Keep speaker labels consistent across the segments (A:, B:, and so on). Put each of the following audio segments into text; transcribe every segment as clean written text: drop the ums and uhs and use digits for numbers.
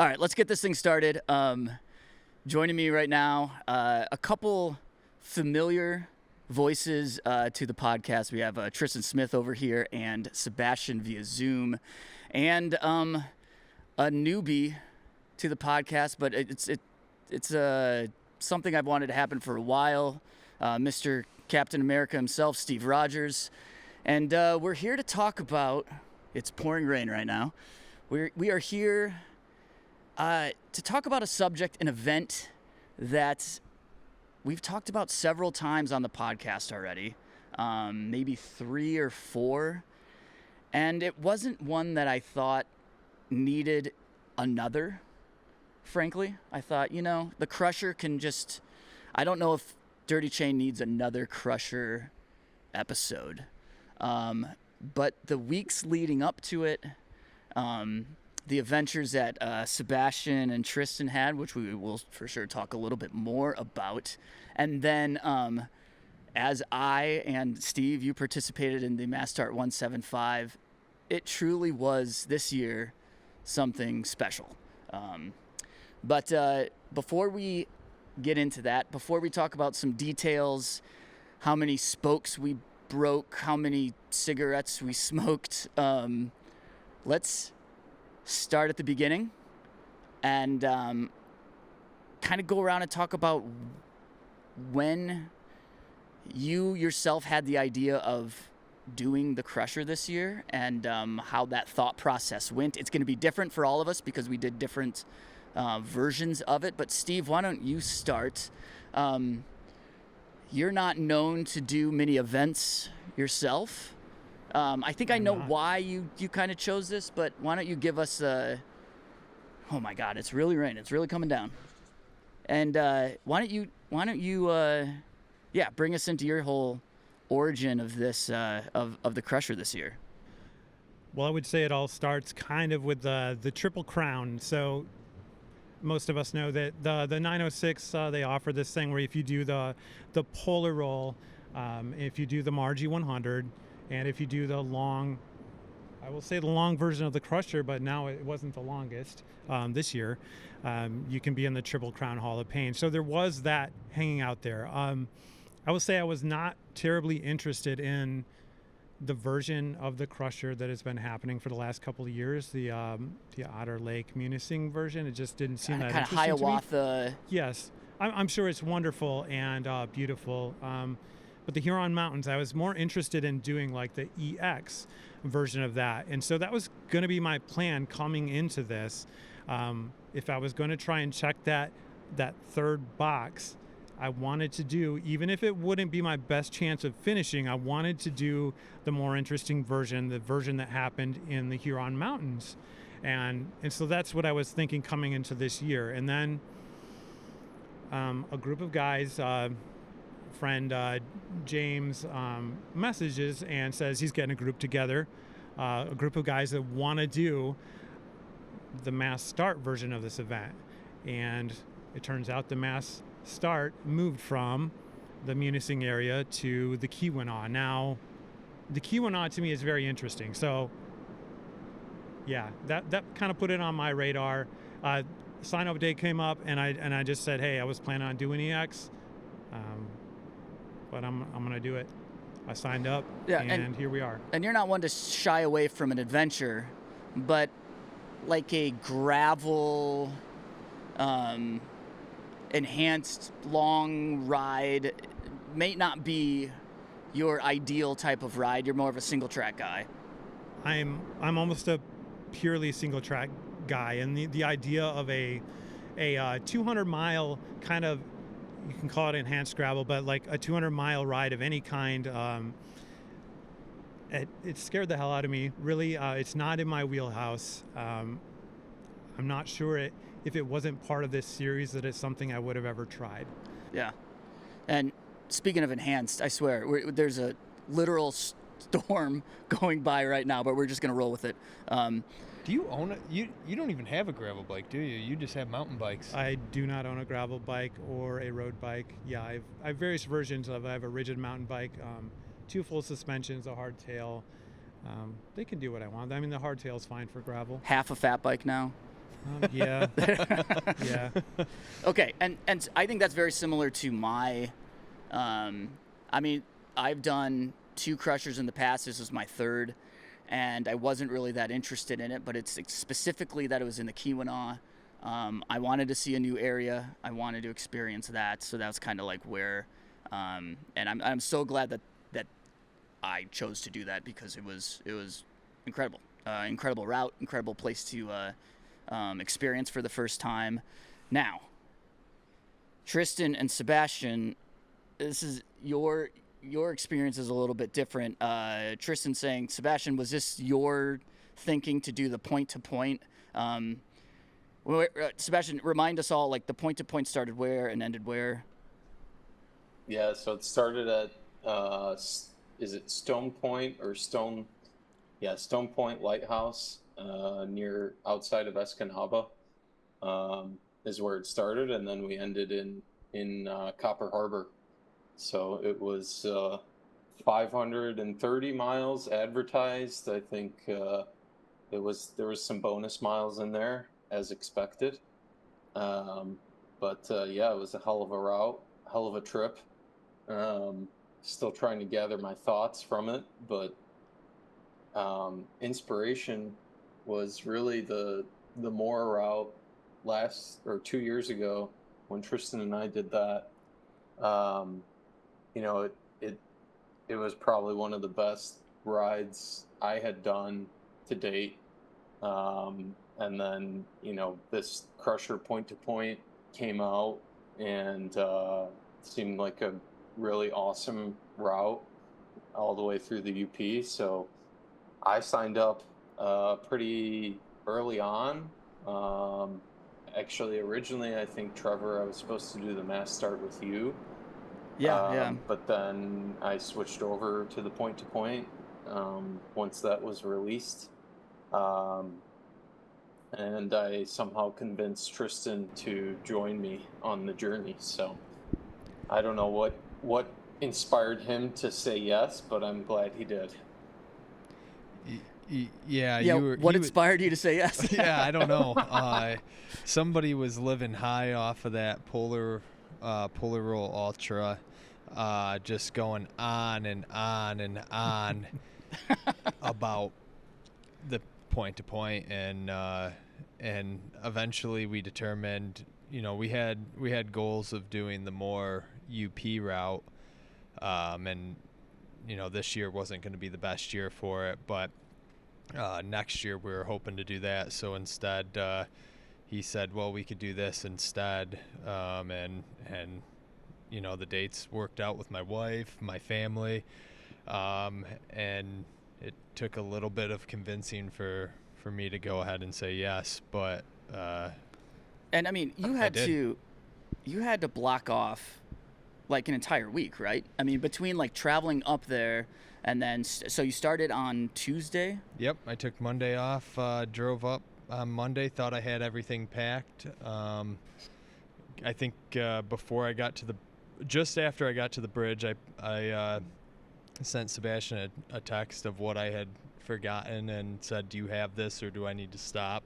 A: All right, let's get this thing started. Joining me right now, a couple familiar voices to the podcast. We have Tristan Smith over here and Sebastian via Zoom, and a newbie to the podcast, but it's something I've wanted to happen for a while. Mr. Captain America himself, Steve Rodgers, and we're here to talk about. It's pouring rain right now. We are here to talk about a subject, an event that we've talked about several times on the podcast already, maybe 3 or 4, and it wasn't one that I thought needed another, frankly. I thought, the Crusher can just, I don't know if Dirty Chain needs another Crusher episode, but the weeks leading up to it, the adventures that Sebastian and Tristan had, which we will for sure talk a little bit more about. And then as I and Steve, you participated in the Mass Start 175, it truly was this year something special. But before we get into that, before we talk about some details, how many spokes we broke, how many cigarettes we smoked, let's start at the beginning and kind of go around and talk about when you yourself had the idea of doing the Crusher this year and how that thought process went. It's going to be different for all of us because we did different versions of it. But Steve, why don't you start? You're not known to do many events yourself. I think I know why you kind of chose this, but why don't you give us oh my God, it's really raining. It's really coming down. And why don't you bring us into your whole origin of this, of the Crusher this year.
B: Well, I would say it all starts kind of with the Triple Crown. So most of us know that the 906, they offer this thing where if you do the polar roll, if you do the Marji 100, and if you do the long, I will say the long version of the Crusher, but now it wasn't the longest this year, you can be in the Triple Crown Hall of Pain. So there was that hanging out there. I will say I was not terribly interested in the version of the Crusher that has been happening for the last couple of years, the Otter Lake Munising version. It just didn't seem that interesting
A: to me. Kind of Hiawatha.
B: Yes, I'm sure it's wonderful and beautiful. But the Huron Mountains, I was more interested in doing like the EX version of that. And so that was going to be my plan coming into this. If I was going to try and check that third box, I wanted to do, even if it wouldn't be my best chance of finishing, I wanted to do the more interesting version, the version that happened in the Huron Mountains. And so that's what I was thinking coming into this year. And then a group of guys, friend James messages and says he's getting a group together, a group of guys that want to do the Mass Start version of this event. And it turns out the Mass Start moved from the Munising area to the Keweenaw. Now, the Keweenaw to me is very interesting. So, yeah, that kind of put it on my radar. Sign-up day came up, and I just said, hey, I was planning on doing EX. But I'm going to do it. I signed up, and here we are. And
A: you're not one to shy away from an adventure, but like a gravel, enhanced long ride may not be your ideal type of ride. You're more of a single-track guy.
B: I'm almost a purely single-track guy, and the idea of a 200-mile kind of, you can call it enhanced gravel, but like a 200-mile ride of any kind, it scared the hell out of me. Really, it's not in my wheelhouse. I'm not sure if it wasn't part of this series that it's something I would have ever tried.
A: Yeah. And speaking of enhanced, I swear, there's a literal storm going by right now, but we're just going to roll with it.
C: Do you own it? You don't even have a gravel bike, do you? You just have mountain bikes.
B: I do not own a gravel bike or a road bike. Yeah, I have various versions of it. I have a rigid mountain bike, 2 full suspensions, a hardtail. They can do what I want. I mean, the hardtail is fine for gravel.
A: Half a fat bike now?
B: Yeah. Yeah.
A: Okay, and I think that's very similar to my. I mean, I've done 2 crushers in the past. This was my 3rd, and I wasn't really that interested in it. But it's specifically that it was in the Keweenaw. I wanted to see a new area. I wanted to experience that. So that was kind of like where. And I'm so glad that I chose to do that, because it was incredible. Incredible route, incredible place to experience for the first time. Now, Tristan and Sebastian, this is your experience is a little bit different. Tristan saying, Sebastian, was this your thinking to do the point-to-point? Sebastian, remind us all, like, the point-to-point started where and ended where?
D: Yeah, so it started at, is it Stone Point or Stone? Yeah, Stone Point Lighthouse, near outside of Escanaba, is where it started, and then we ended in Copper Harbor. So it was 530 miles advertised. I think there was some bonus miles in there as expected. But yeah, it was a hell of a route, hell of a trip. Still trying to gather my thoughts from it, but inspiration was really the Moore route 2 years ago when Tristan and I did that. You know, it was probably one of the best rides I had done to date. And then, you know, this crusher point to point came out and seemed like a really awesome route all the way through the UP. So I signed up pretty early on. Actually, originally, I think, Trevor, I was supposed to do the mass start with you.
A: Yeah.
D: But then I switched over to the point-to-point once that was released. And I somehow convinced Tristan to join me on the journey. So I don't know what inspired him to say yes, but I'm glad he did.
C: Yeah.
A: What inspired you to say yes?
C: Yeah, I don't know. Somebody was living high off of that Polar Roll Ultra, just going on and on and on about the point to point, and eventually we determined, you know, we had goals of doing the more UP route, and you know, this year wasn't going to be the best year for it, but next year we were hoping to do that. So instead, he said, well, we could do this instead, and you know, the dates worked out with my wife, my family, and it took a little bit of convincing for me to go ahead and say yes, but
A: and I mean, you had to block off like an entire week, right? I mean, between like traveling up there and then so you started on Tuesday?
C: Yep, I took Monday off, drove up on Monday, thought I had everything packed. I think just after I got to the bridge, I sent Sebastian a text of what I had forgotten and said, do you have this or do I need to stop?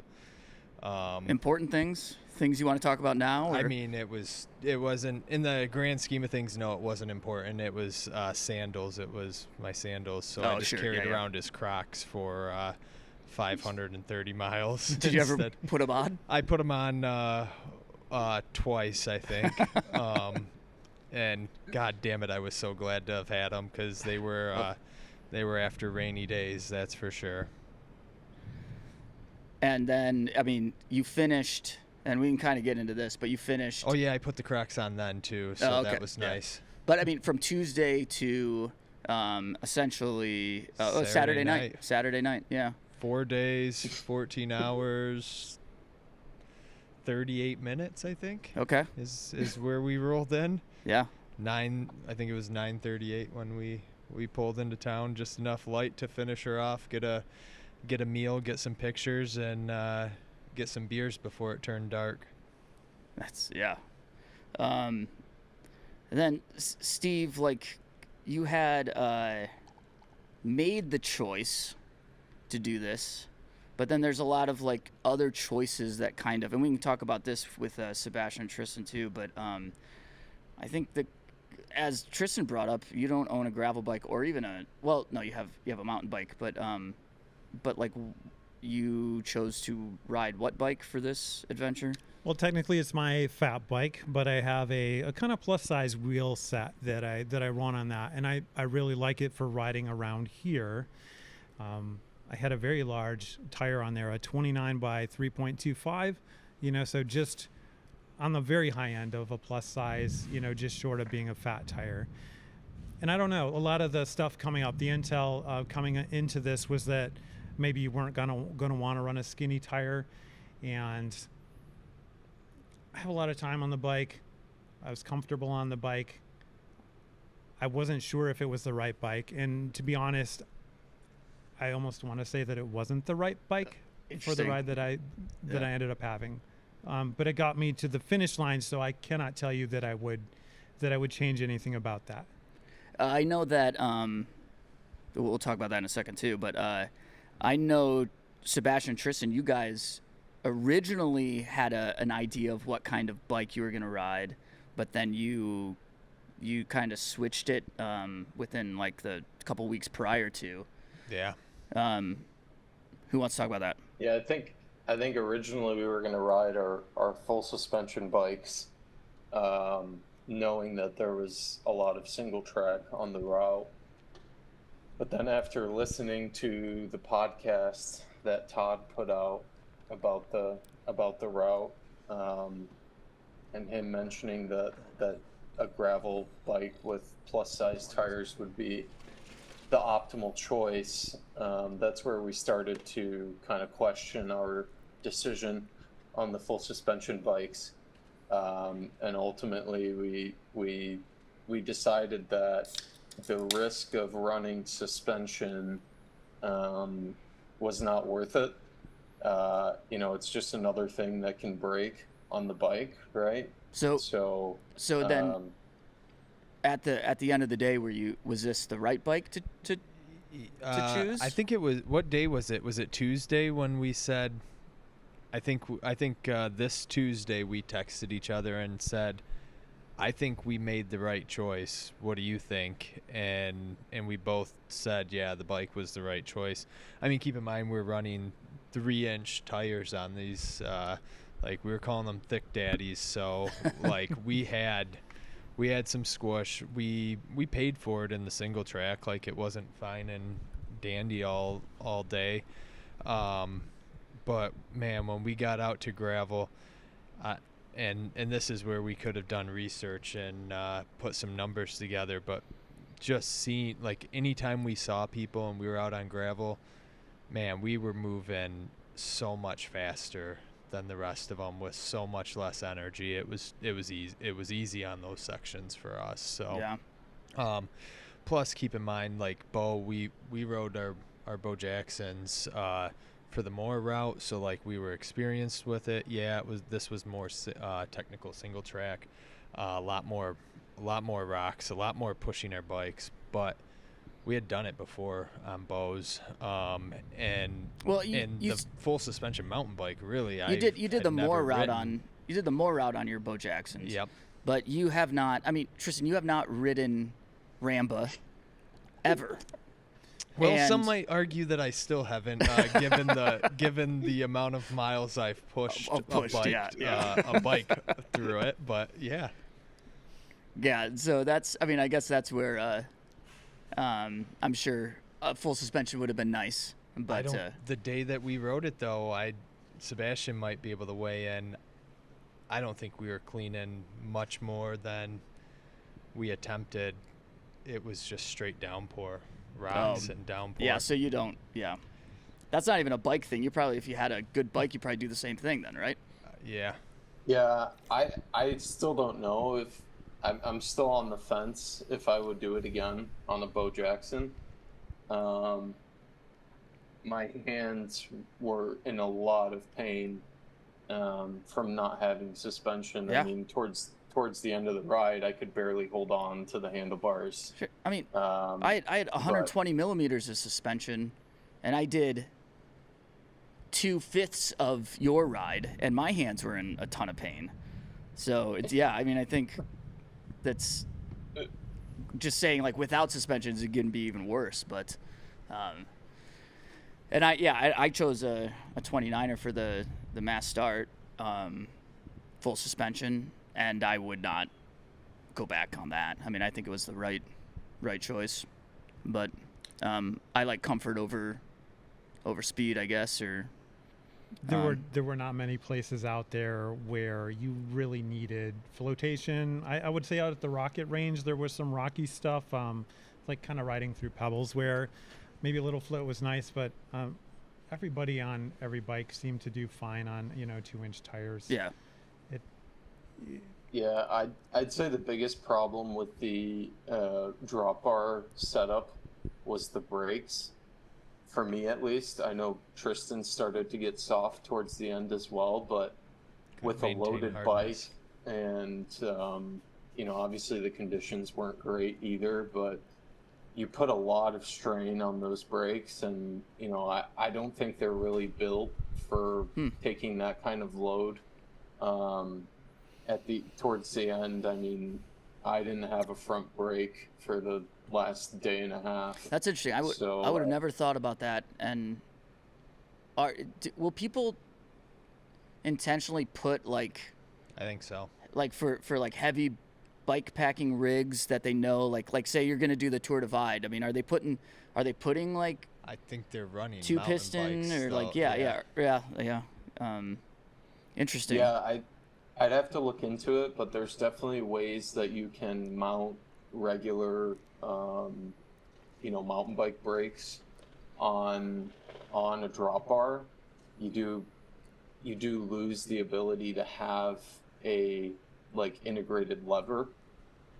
A: Important things you want to talk about now? Or?
C: I mean, it wasn't in the grand scheme of things. No, it wasn't important. It was sandals. It was my sandals. So I just carried around his Crocs for 530 miles.
A: Did you ever put them on?
C: I put them on twice, I think. And God damn it, I was so glad to have had them, because they were after rainy days, that's for sure.
A: And then, I mean, you finished, and we can kind of get into this, but you finished.
C: Oh yeah, I put the Crocs on then too, so that was nice.
A: But I mean, from Tuesday to essentially Saturday night. Saturday night, yeah. 4
C: days, 14 hours, 38 minutes, I think.
A: Okay.
C: Is where we rolled in.
A: Yeah.
C: I think it was 9:38 when we pulled into town. Just enough light to finish her off, get a meal, get some pictures, and get some beers before it turned dark.
A: And then Steve, like, you had made the choice to do this. But then there's a lot of like other choices that kind of, and we can talk about this with Sebastian and Tristan too. But I think that, as Tristan brought up, you don't own a gravel bike or even no, you have a mountain bike, but like you chose to ride what bike for this adventure?
B: Well, technically it's my fat bike, but I have a kind of plus size wheel set that I run on that, and I really like it for riding around here. I had a very large tire on there, a 29 by 3.25, so just on the very high end of a plus size, just short of being a fat tire. And I don't know, a lot of the stuff coming up, the intel coming into this was that maybe you weren't gonna want to run a skinny tire, and I have a lot of time on the bike. I was comfortable on the bike. I wasn't sure if it was the right bike, and to be honest, I almost want to say that it wasn't the right bike for the ride that I ended up having. But it got me to the finish line, so I cannot tell you that I would change anything about that.
A: I know that we'll talk about that in a second too. But I know Sebastian and Tristan, you guys originally had an idea of what kind of bike you were going to ride, but then you kind of switched it within like the couple weeks prior to.
C: Yeah.
A: Who wants to talk about that?
D: Yeah, I think originally we were going to ride our full suspension bikes, knowing that there was a lot of single track on the route. But then after listening to the podcast that Todd put out about the route, and him mentioning that a gravel bike with plus size tires would be the optimal choice, that's where we started to kind of question our decision on the full suspension bikes, and ultimately we decided that the risk of running suspension was not worth it. It's just another thing that can break on the bike, right? So
A: then at the end of the day, was this the right bike to choose?
C: I think it was. What day was it? Was it Tuesday when we said? I think this Tuesday we texted each other and said, "I think we made the right choice. What do you think?" And we both said, "Yeah, the bike was the right choice." I mean, keep in mind we're running 3-inch tires on these. Like we were calling them thick daddies. So like we had some squish. We paid for it in the single track. Like it wasn't fine and dandy all day. But man, when we got out to gravel, and this is where we could have done research and put some numbers together, but just seeing, like, anytime we saw people and we were out on gravel, man, we were moving so much faster than the rest of them with so much less energy. It was easy. It was easy on those sections for us. So
A: yeah.
C: Plus, keep in mind, like Bo, we rode our Bo Jacksons for the more route, so like we were experienced with it. Yeah, this was more technical single track, a lot more rocks, a lot more pushing our bikes, but we had done it before on Bo's, and the full suspension mountain bike. Really,
A: you did the more route on your Bo Jacksons.
C: Yep.
A: But you have not. I mean, Tristan, you have not ridden Ramba ever.
C: Well, some might argue that I still haven't, given the amount of miles I've pushed a bike through it. But yeah.
A: Yeah. So that's. I mean, I guess that's where I'm sure a full suspension would have been nice. But
C: the day that we rode it, though, Sebastian might be able to weigh in. I don't think we were cleaning much more than we attempted. It was just straight downpour. Rocks and downpour.
A: Yeah, so you don't. Yeah, that's not even a bike thing. If you had a good bike, you probably do the same thing then, right?
C: Yeah.
D: Yeah, I still don't know if I'm still on the fence if I would do it again on a Bo Jackson. My hands were in a lot of pain from not having suspension.
A: Yeah.
D: I mean, towards the end of the ride, I could barely hold on to the handlebars.
A: Sure. I mean, I had 120 millimeters of suspension, and I did 2/5 of your ride, and my hands were in a ton of pain. So it's, yeah, I mean, I think that's just saying, like, without suspensions it can be even worse. But and I chose a 29er for the mass start, full suspension, and I would not go back on that. I mean, I think it was the right choice, but I like comfort over speed, I guess. Or
B: there were not many places out there where you really needed flotation. I would say out at the rocket range there was some rocky stuff, like kind of riding through pebbles where maybe a little float was nice, but everybody on every bike seemed to do fine on 2-inch tires.
A: Yeah.
D: Yeah, I'd say the biggest problem with the drop bar setup was the brakes. For me, at least. I know Tristan started to get soft towards the end as well, but with a loaded bike and, obviously the conditions weren't great either, but you put a lot of strain on those brakes, and, I don't think they're really built for taking that kind of load. Towards the end, I mean, I didn't have a front brake for the last day and a half.
A: That's interesting. I would have never thought about that. And will people intentionally put, like,
C: I think so,
A: like for like heavy bike packing rigs that they know, like say you're going to do the Tour Divide. I mean, are they putting like,
C: I think they're running
A: 2-piston or though. Like yeah. Interesting.
D: Yeah, I'd have to look into it, but there's definitely ways that you can mount regular, mountain bike brakes on a drop bar. You do lose the ability to have a integrated lever.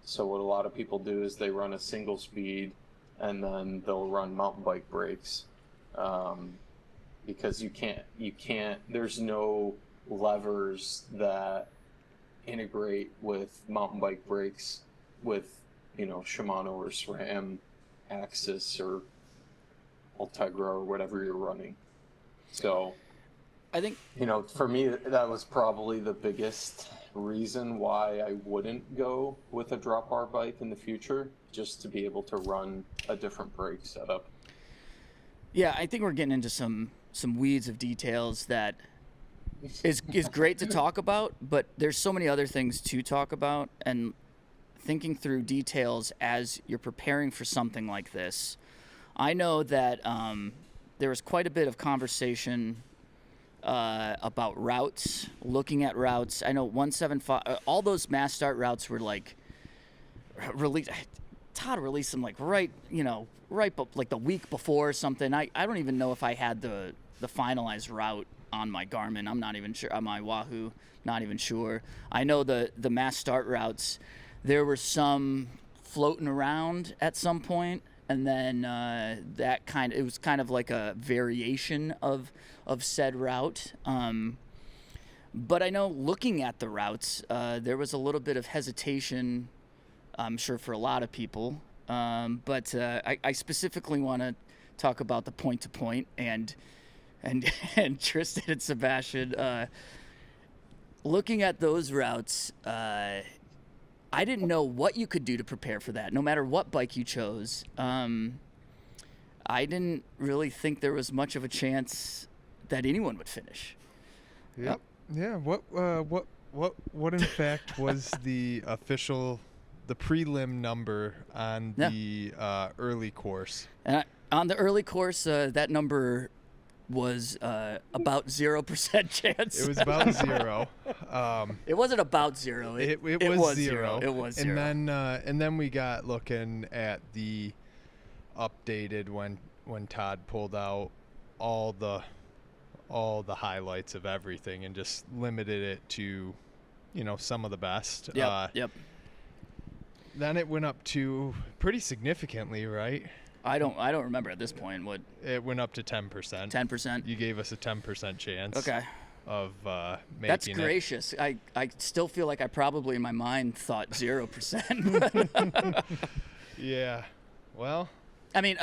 D: So what a lot of people do is they run a single speed and then they'll run mountain bike brakes, because you can't. There's no levers that integrate with mountain bike brakes with Shimano or SRAM, Axis or Ultegra or whatever you're running. So
A: I think
D: for me that was probably the biggest reason why I wouldn't go with a drop bar bike in the future, just to be able to run a different brake setup.
A: Yeah, I think we're getting into some weeds of details that is great to talk about, but there's so many other things to talk about, and thinking through details as you're preparing for something like this. I know that there was quite a bit of conversation about routes, looking at routes. I know 175, all those mass start routes were like released. Todd released them like right like the week before or something. I don't even know if I had the finalized route on my Garmin. I'm not even sure. On my Wahoo, not even sure. I know the mass start routes, there were some floating around at some point, and then it was kind of like a variation of said route. But I know looking at the routes, there was a little bit of hesitation, I'm sure, for a lot of people. But I specifically want to talk about the point-to-point and Tristan and Sebastian. Looking at those routes, I didn't know what you could do to prepare for that, no matter what bike you chose. I didn't really think there was much of a chance that anyone would finish.
C: Yep. Yeah. What in fact was the prelim number on the early course?
A: And on the early course, that number was about 0% chance.
C: It was about 0.
A: It wasn't about 0.
C: It was 0.
A: It was 0.
C: And then we got looking at the updated when Todd pulled out all the highlights of everything and just limited it to some of the best.
A: Yep.
C: Then it went up to pretty significantly, right?
A: I don't remember at this point what
C: it went up to 10%.
A: 10%.
C: You gave us a 10% chance.
A: Okay.
C: Of making
A: That's gracious.
C: It.
A: I still feel like I probably in my mind thought 0%.
C: Yeah. Well,
A: I mean,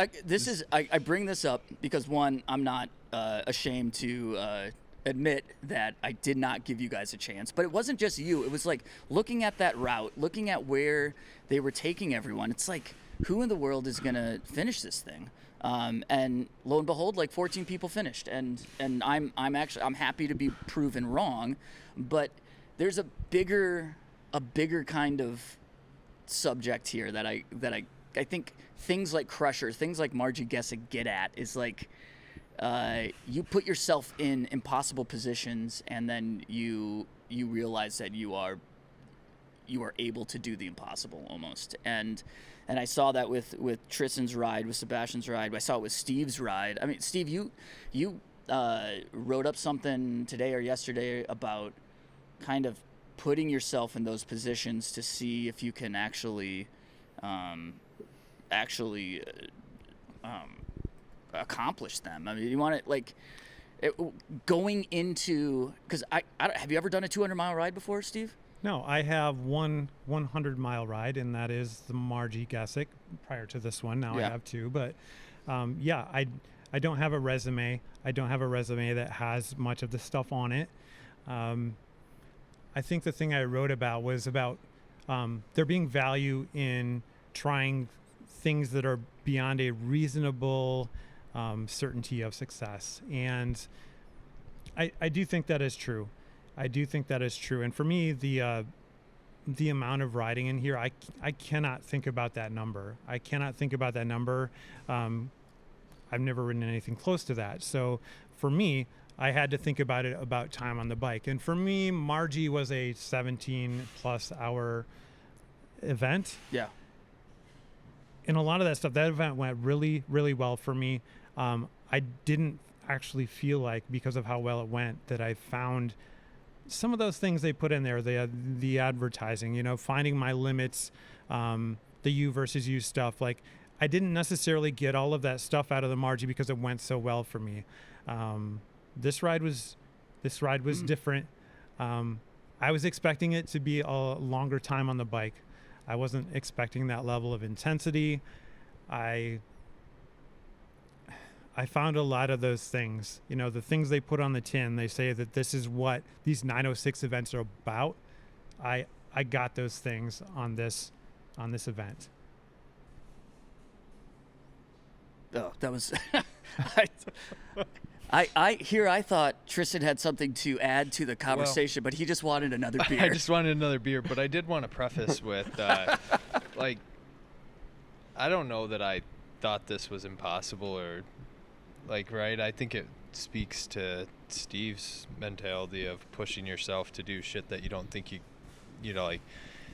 A: I bring this up because, one, I'm not ashamed to admit that I did not give you guys a chance. But it wasn't just you. It was like looking at that route, looking at where they were taking everyone. It's like, who in the world is going to finish this thing? And lo and behold, like 14 people finished. And I'm happy to be proven wrong. But there's a bigger kind of subject here that I think things like Crusher, things like Marji Gesick get at is like, you put yourself in impossible positions, and then you realize that you are able to do the impossible almost. And I saw that with Tristan's ride, with Sebastian's ride. I saw it with Steve's ride. I mean, Steve, you wrote up something today or yesterday about kind of putting yourself in those positions to see if you can actually accomplish them. I mean, you want to going into, because I have you ever done a 200-mile ride before, Steve?
B: No, I have one 100-mile ride, and that is the Marji Gesick. Prior to this one, now I have two. But I don't have a resume. I don't have a resume that has much of the stuff on it. I think the thing I wrote about was about there being value in trying things that are beyond a reasonable certainty of success. And I do think that is true. And for me, the amount of riding in here, I cannot think about that number. I've never ridden anything close to that. So for me, I had to think about it about time on the bike. And for me, Marji was a 17+ hour event.
A: Yeah.
B: And a lot of that stuff, that event went really, really well for me. I didn't actually feel like, because of how well it went, that I found some of those things they put in there, the advertising, finding my limits, the you versus you stuff. Like, I didn't necessarily get all of that stuff out of the Marji because it went so well for me. This ride was different. I was expecting it to be a longer time on the bike. I wasn't expecting that level of intensity. I found a lot of those things, the things they put on the tin. They say that this is what these 906 events are about. I got those things on this event.
A: Oh, that was I thought Tristan had something to add to the conversation, but he just wanted another beer.
C: I just wanted another beer, but I did want to preface with I don't know that I thought this was impossible or right. I think it speaks to Steve's mentality of pushing yourself to do shit that you don't think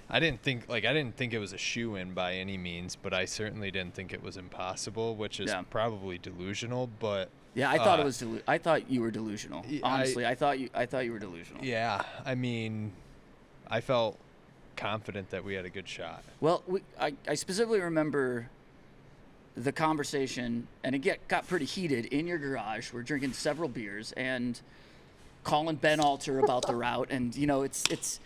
C: I didn't think it was a shoo-in by any means, but I certainly didn't think it was impossible, which is probably delusional. But
A: yeah, I thought it was. I thought you were delusional. Honestly, I thought you were delusional.
C: Yeah, I mean, I felt confident that we had a good shot.
A: Well, I specifically remember the conversation, and it got pretty heated in your garage. We're drinking several beers and calling Ben Alter about the route, and it's.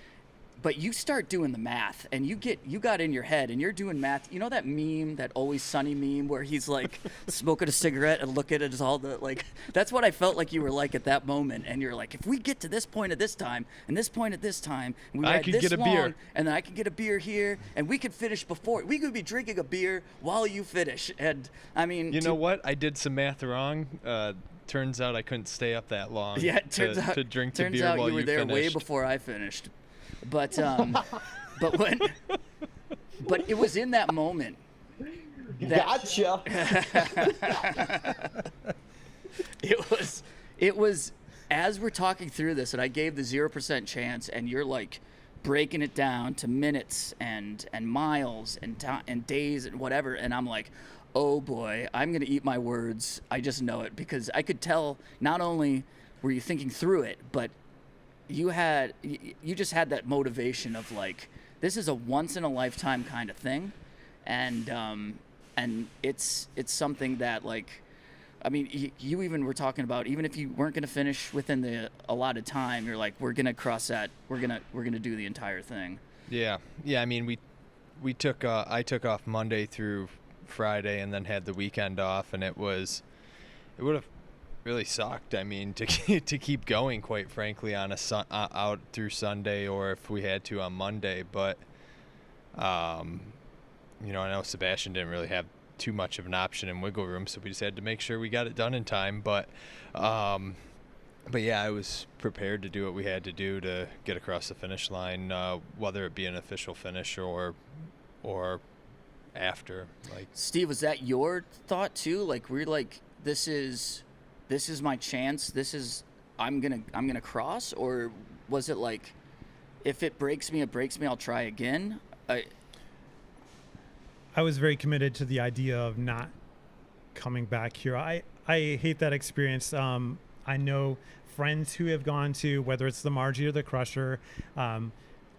A: But you start doing the math, and you got in your head, and you're doing math. You know that meme, that Always Sunny meme, where he's like smoking a cigarette and looking at all the That's what I felt like you were like at that moment. And you're like, if we get to this point at this time, and this point at this time, and we ride this long, beer, and then I could get a beer here, and we could finish before. We could be drinking a beer while you finish. And I mean,
C: you know what? I did some math wrong. Turns out I couldn't stay up that long.
A: Yeah,
C: to drink the beer while you finished.
A: Turns out you were there way before I finished. But but it was in that moment.
D: Gotcha.
A: It was as we're talking through this, and I gave the 0% chance, and you're like breaking it down to minutes and miles and days and whatever, and I'm like, oh boy, I'm gonna eat my words. I just know it, because I could tell not only were you thinking through it, but you just had that motivation of like, this is a once in a lifetime kind of thing, and it's something that, like, I mean, you even were talking about, even if you weren't going to finish within the allotted time, you're like, we're gonna cross that, we're gonna do the entire thing.
C: Yeah. I mean, I took off Monday through Friday, and then had the weekend off, and it would have really sucked. I mean, to keep going, quite frankly, on out through Sunday, or if we had to on Monday. But I know Sebastian didn't really have too much of an option in wiggle room, so we just had to make sure we got it done in time. But yeah, I was prepared to do what we had to do to get across the finish line, whether it be an official finish or after. Like,
A: Steve, was that your thought too? Like, we're like, this is my chance. I'm gonna cross, or was it like, if it breaks me, I'll try again?
B: I was very committed to the idea of not coming back here. I hate that experience. I know friends who have gone to, whether it's the Marji or the Crusher,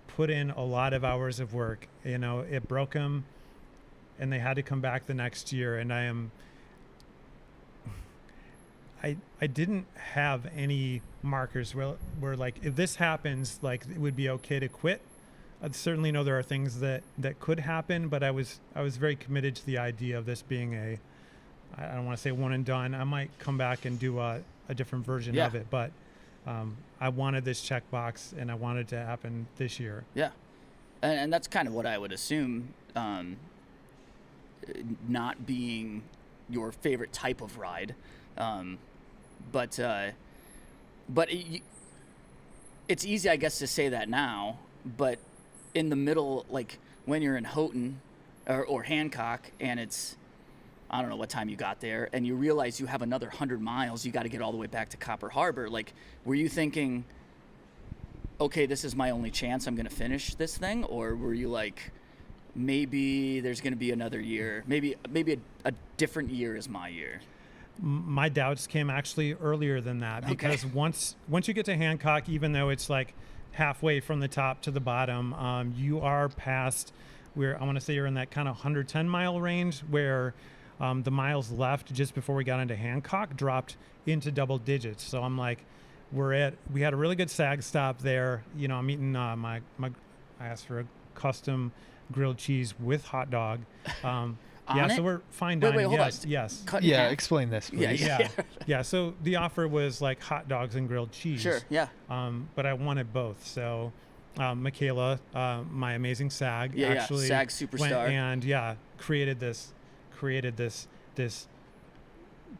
B: put in a lot of hours of work. It broke them, and they had to come back the next year. And I didn't have any markers where like, if this happens, like, it would be okay to quit. I certainly know there are things that could happen, but I was very committed to the idea of this being I don't want to say one and done. I might come back and do a different version of it, but I wanted this checkbox, and I wanted it to happen this year.
A: Yeah, and that's kind of what I would assume, not being your favorite type of ride, but it's easy, I guess, to say that now, but in the middle, like when you're in Houghton or Hancock, and it's, I don't know what time you got there, and you realize you have another 100 miles, you got to get all the way back to Copper Harbor. Like, were you thinking, okay, this is my only chance, I'm going to finish this thing? Or were you like, maybe there's going to be another year, maybe a different year is my year?
B: My doubts came actually earlier than that, because once you get to Hancock, even though it's like halfway from the top to the bottom, you are past where I want to say you're in that kind of 110 mile range, where the miles left just before we got into Hancock dropped into double digits. So I'm like, we had a really good sag stop there. I'm eating I asked for a custom grilled cheese with hot dog. So we're fine dining.
A: Wait, hold on.
B: Yes.
C: yeah, explain this, please.
B: Yeah. So the offer was like hot dogs and grilled cheese.
A: Sure. Yeah.
B: But I wanted both. So Michaela, my amazing SAG, actually
A: SAG superstar,
B: went and created this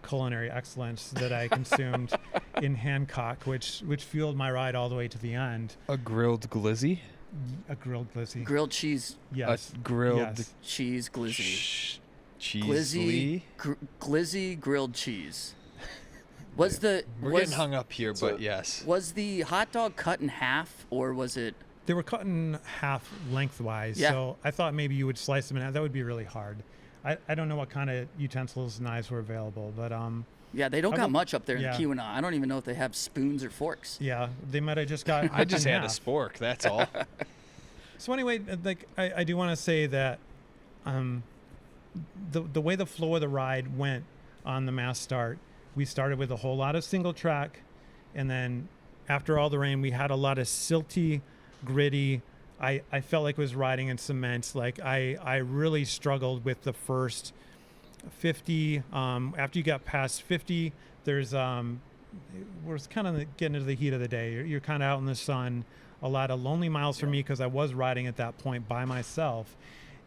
B: culinary excellence that I consumed in Hancock, which fueled my ride all the way to the end.
C: A grilled glizzy?
B: A grilled glizzy.
A: Grilled cheese.
B: Yes.
C: A grilled
A: cheese glizzy.
C: Cheese
A: glizzy grilled cheese.
C: We're getting hung up here, but yes.
A: Was the hot dog cut in half, or was it?
B: They were cut in half lengthwise, so I thought maybe you would slice them in half. That would be really hard. I don't know what kind of utensils, knives were available, but
A: yeah, they don't got much up there in Keweenaw. I don't even know if they have spoons or forks.
B: Yeah, they might have just got.
C: I just had a spork. That's all.
B: So anyway, like I do want to say that the way the flow of the ride went on the mass start, we started with a whole lot of single track, and then after all the rain, we had a lot of silty, gritty. I felt like I was riding in cement. Like I really struggled with the first 50. After you got past 50, there's we're kind of getting into the heat of the day. You're kind of out in the sun. A lot of lonely miles for me, because I was riding at that point by myself,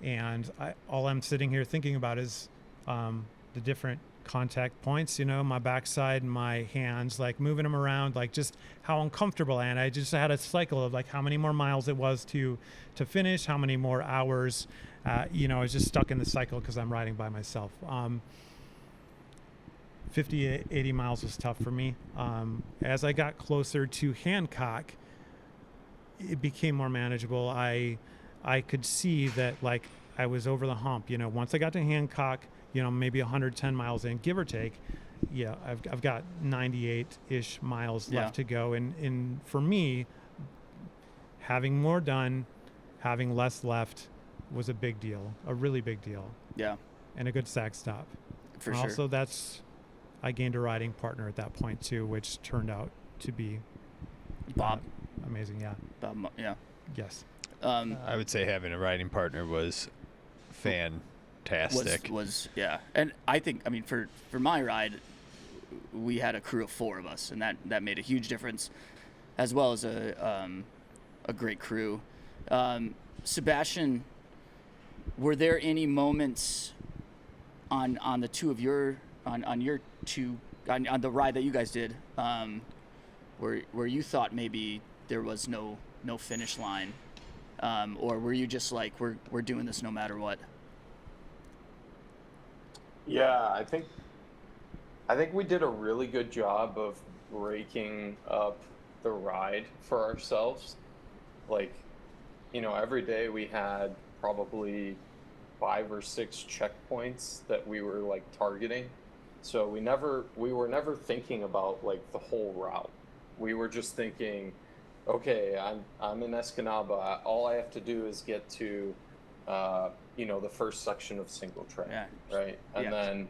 B: and all I'm sitting here thinking about is the different contact points, my backside and my hands, like moving them around, like just how uncomfortable I am. I just had a cycle of like how many more miles it was to finish, how many more hours. I was just stuck in the cycle because I'm riding by myself. 50, 80 miles was tough for me. As I got closer to Hancock, it became more manageable. I could see that like I was over the hump. Once I got to Hancock, maybe 110 miles in, give or take. Yeah, I've got 98-ish miles left to go. And for me, having more done, having less left was a big deal, a really big deal.
A: Yeah.
B: And a good sag stop.
A: For sure.
B: Also, I gained a riding partner at that point too, which turned out to be
A: Bob.
B: Amazing, yeah.
A: Bob, yeah.
B: Yes.
C: I would say having a riding partner was fantastic.
A: Was and I think, for my ride, we had a crew of 4 of us, and that made a huge difference, as well as a great crew. Sebastian, were there any moments on the two of your on your two on the ride that you guys did, where you thought maybe there was no finish line, or were you just like, we're doing this no matter what?
D: Yeah, I think we did a really good job of breaking up the ride for ourselves. Like, every day we had probably 5 or 6 checkpoints that we were like targeting. So we were never thinking about like the whole route. We were just thinking, okay, I'm in Escanaba. All I have to do is get to, the first section of single track, right? And then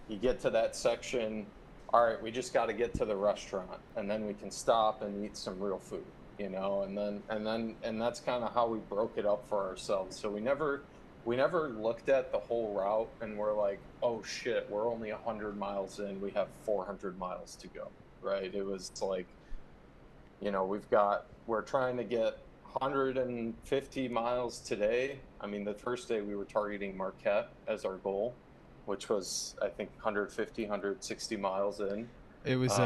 D: you get to that section. All right, we just got to get to the restaurant, and then we can stop and eat some real food, and that's kind of how we broke it up for ourselves. So we never looked at the whole route and we're like, oh shit, we're only 100 miles in, we have 400 miles to go, right? It was like, we're trying to get 150 miles today. I mean, the first day we were targeting Marquette as our goal, which was, I think, 150, 160 miles in.
C: It was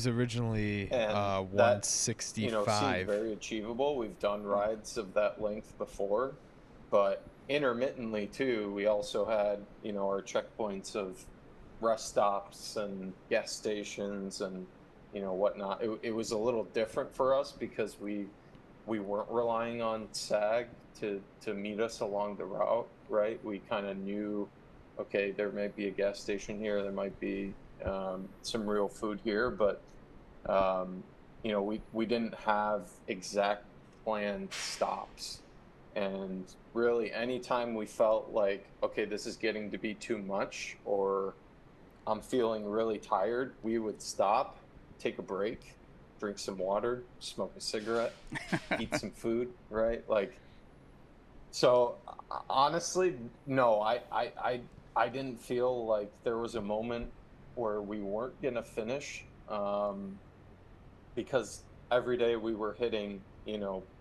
C: originally 165.
D: Seemed very achievable. We've done rides of that length before, but intermittently too, we also had, our checkpoints of rest stops and gas stations and, whatnot. It was a little different for us because we weren't relying on SAG to meet us along the route, right? We kind of knew, okay, there might be a gas station here, there might be some real food here, but we didn't have exact planned stops. And really, anytime we felt like, okay, this is getting to be too much, or I'm feeling really tired, we would stop, take a break, drink some water, smoke a cigarette, eat some food, right? Like, so honestly, no, I didn't feel like there was a moment where we weren't gonna finish, because every day we were hitting,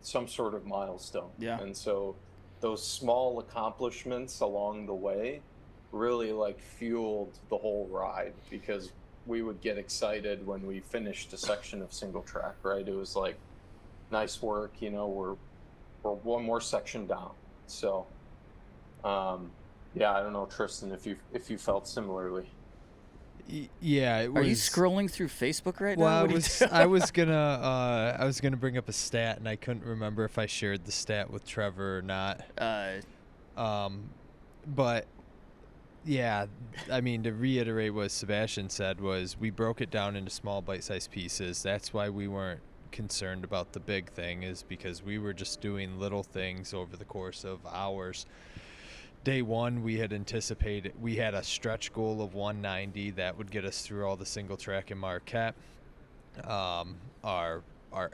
D: some sort of milestone.
A: Yeah.
D: And so those small accomplishments along the way really like fueled the whole ride, because we would get excited when we finished a section of single track, right? It was like, nice work, we're one more section down. So, I don't know, Tristan, if you felt similarly.
C: Yeah, it was.
A: Are you scrolling through Facebook right now?
C: Well, I was gonna bring up a stat, and I couldn't remember if I shared the stat with Trevor or not. But yeah, I mean, to reiterate what Sebastian said, was we broke it down into small bite-sized pieces. That's why we weren't concerned about the big thing, is because we were just doing little things over the course of hours. Day one, we had anticipated, we had a stretch goal of 190 that would get us through all the single track in Marquette. Our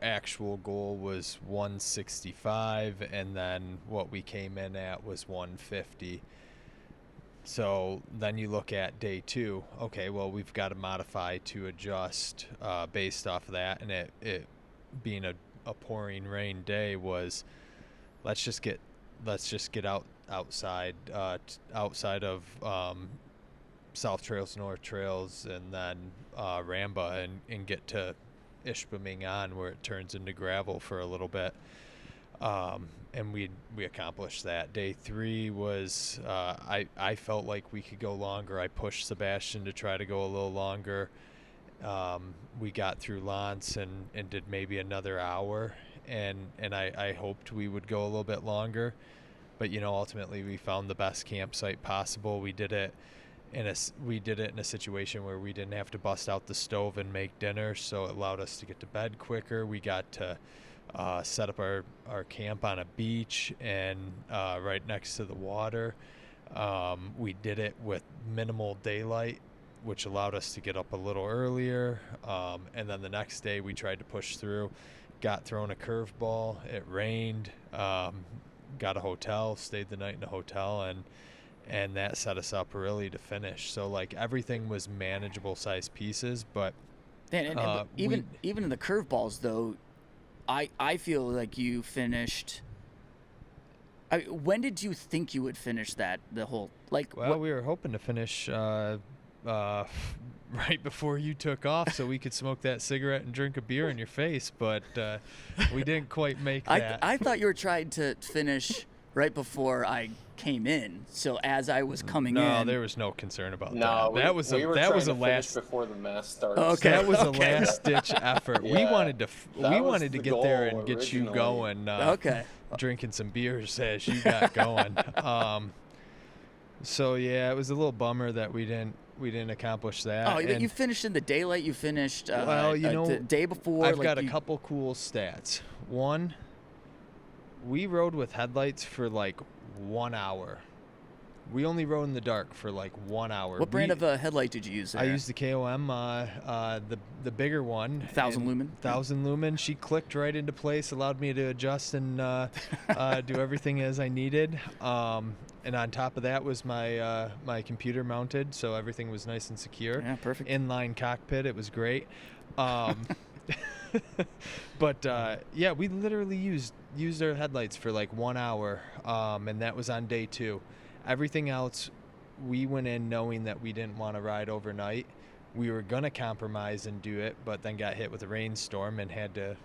C: actual goal was 165, and then what we came in at was 150. So then you look at day two, okay, well, we've got to modify to adjust based off of that, and it being a pouring rain day was, let's just get outside of South Trails, North Trails, and then Ramba, and get to Ishpeming where it turns into gravel for a little bit. And we accomplished that. Day three was, I felt like we could go longer. I pushed Sebastian to try to go a little longer. We got through Lance and did maybe another hour, and I hoped we would go a little bit longer. But ultimately we found the best campsite possible. We did it in a situation where we didn't have to bust out the stove and make dinner, so it allowed us to get to bed quicker. We got to set up our camp on a beach and right next to the water. We did it with minimal daylight, which allowed us to get up a little earlier. And then the next day we tried to push through, got thrown a curveball. It rained. Got a hotel, stayed the night in a hotel, and that set us up really to finish. So like everything was manageable size pieces, but
A: And even in the curveballs though, I feel like you finished. When did you think you would finish that? The whole
C: Well, we were hoping to finish right before you took off, so we could smoke that cigarette and drink a beer in your face. But we didn't quite make that.
A: I thought you were trying to finish right before I came in. So as I was coming in,
C: no, there was no concern about
D: No,
C: that. That was
D: we were
C: that
D: trying
C: was
D: to
C: a
D: finish
C: last.
D: before the mass started.
A: Okay.
C: That was
A: Okay.
C: a last ditch effort. We
D: Yeah,
C: wanted to
D: that was
C: wanted to
D: the
C: get there
D: goal
C: and get you
D: originally.
C: going.
A: Okay.
C: Drinking some beers as you got going. So yeah, it was a little bummer that we didn't accomplish that.
A: Oh,
C: And-
A: you finished in the daylight. You finished
C: Well,
A: the day before.
C: I've
A: like
C: got a
A: you-
C: couple cool stats. One, we rode with headlights for like 1 hour. We only rode in the dark for like 1 hour.
A: What brand of headlight did you use there?
C: I used the KOM, the bigger one.
A: 1,000 lumen?
C: 1,000 lumen. She clicked right into place, allowed me to adjust and do everything as I needed. And on top of that was my my computer mounted, so everything was nice and secure.
A: Yeah, perfect.
C: Inline cockpit, it was great. But yeah, we literally used our headlights for like 1 hour, and that was on day 2. Everything else, we went in knowing that we didn't want to ride overnight. We were gonna compromise and do it, but then got hit with a rainstorm and had to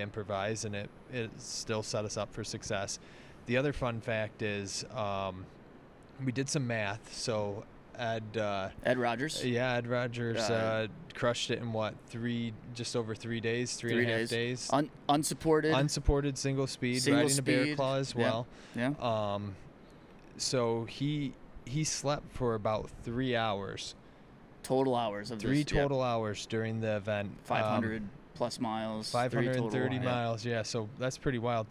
C: improvise, and it still set us up for success. The other fun fact is we did some math. So Ed
A: Rodgers.
C: Yeah, Ed Rodgers crushed it in what, just over 3 days, 3.5 days.
A: Unsupported
C: Single speed,
A: Single
C: riding a bear
A: speed.
C: claw as
A: Yeah.
C: well.
A: Yeah.
C: So he slept for about 3 hours.
A: Total hours of
C: Three
A: this, yeah.
C: total hours during the event.
A: 500 plus miles.
C: 530
A: 3
C: miles, yeah. So that's pretty wild.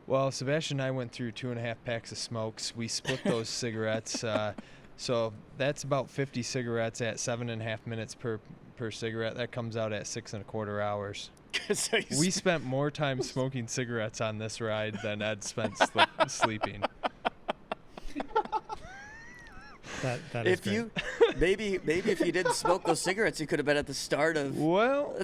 C: Well, Sebastian and I went through 2.5 packs of smokes. We split those cigarettes. So that's about 50 cigarettes at 7.5 minutes per cigarette. That comes out at 6.25 hours.
A: So you
C: We spent more time smoking cigarettes on this ride than Ed spent sleeping.
B: That is
A: if you maybe if you didn't smoke those cigarettes, you could have been at the start of.
C: Well,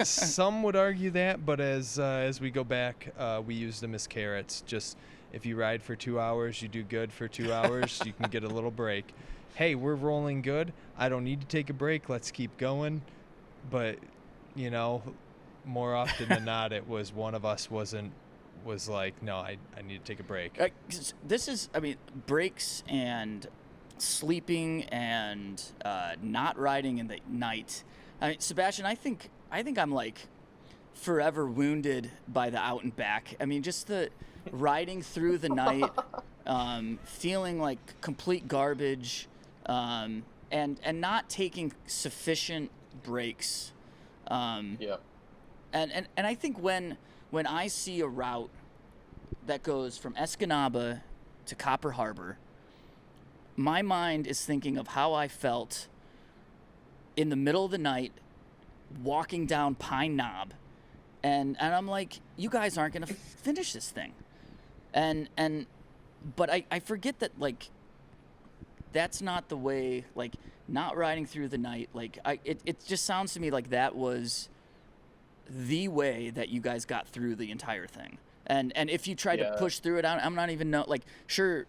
C: some would argue that, but as we go back, we use them as carrots. Just if you ride for 2 hours, you do good for 2 hours, you can get a little break. Hey, we're rolling good. I don't need to take a break. Let's keep going. But, you know, more often than not, it was one of us was like, no, I need to take a break.
A: This is, I mean, breaks and sleeping and not riding in the night. I mean, Sebastian, I think I'm like forever wounded by the out and back. I mean, just the riding through the night, feeling like complete garbage, and not taking sufficient breaks.
D: Yeah.
A: And I think when I see a route that goes from Escanaba to Copper Harbor, my mind is thinking of how I felt in the middle of the night walking down Pine Knob, and I'm like, you guys aren't gonna finish this thing, but I forget that, like, that's not the way, like, not riding through the night, like, it just sounds to me like that was the way that you guys got through the entire thing. And if you tried to push through it, I'm not even know, like, sure,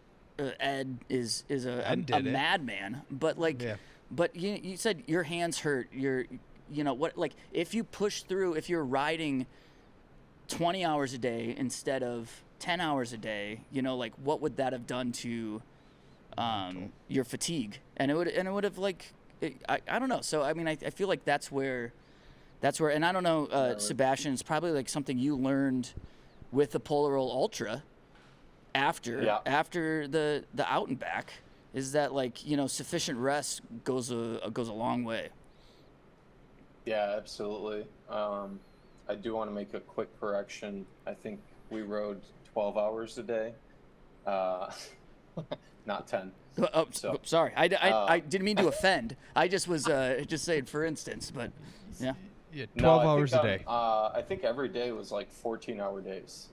A: Ed is a madman, but like, but you said your hands hurt. You know what? Like, if you push through, if you're riding 20 hours a day instead of 10 hours a day, you know, like, what would that have done to your fatigue? And it would have, like, I don't know. So I mean, I feel like that's where, and I don't know, Sebastian, it's probably like something you learned with the Polar Roll Ultra after the out and back, is that, like, you know, sufficient rest goes a long way.
D: Yeah, absolutely. I do want to make a quick correction. I think we rode 12 hours a day, not 10.
A: Sorry, I didn't mean to offend. I just was just saying, for instance, but yeah.
C: Yeah, 12 hours a day.
D: I think every day was like 14-hour days,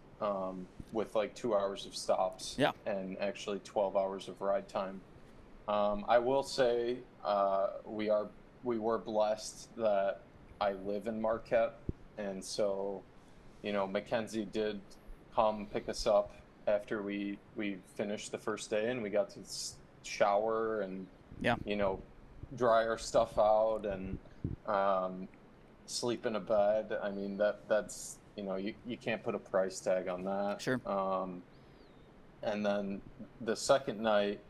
D: with like 2 hours of stops.
A: Yeah.
D: And actually 12 hours of ride time. I will say we were blessed that I live in Marquette, and so Mackenzie did come pick us up after we finished the first day, and we got to shower and dry our stuff out and sleep in a bed. I mean that's you can't put a price tag on that.
A: Sure.
D: And then the second night,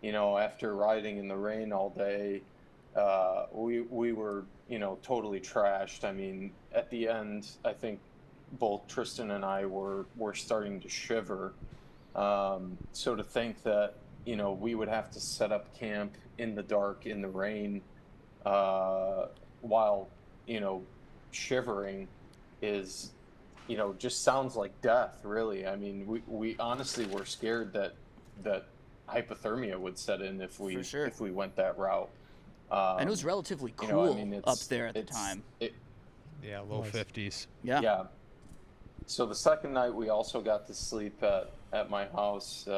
D: after riding in the rain all day, we were totally trashed. I mean, at the end, I think both Tristan and I were starting to shiver. So to think that we would have to set up camp in the dark in the rain while shivering is just sounds like death, really. I mean, we honestly were scared that hypothermia would set in if we went that route.
A: And it was relatively cool up there at the time.
C: Low 50s.
A: Yeah.
D: So the second night we also got to sleep at my house.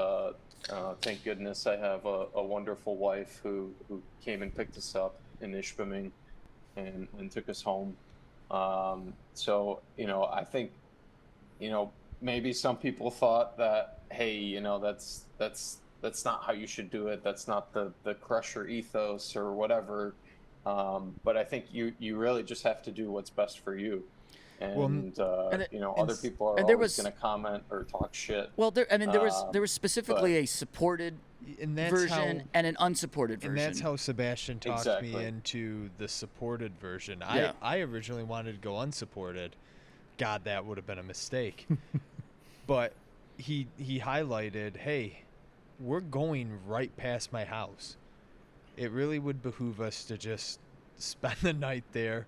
D: Thank goodness I have a wonderful wife who came and picked us up in Ishpeming and took us home. So I think maybe some people thought that, hey, that's not how you should do it. That's not the crusher ethos or whatever. But I think you really just have to do what's best for you. And other people are always going to comment or talk shit.
A: Well, there was specifically a supported version and an unsupported version.
C: And that's how Sebastian talked me into the supported version.
A: Yeah.
C: I originally wanted to go unsupported. God, that would have been a mistake. But he highlighted, hey, we're going right past my house. It really would behoove us to just spend the night there,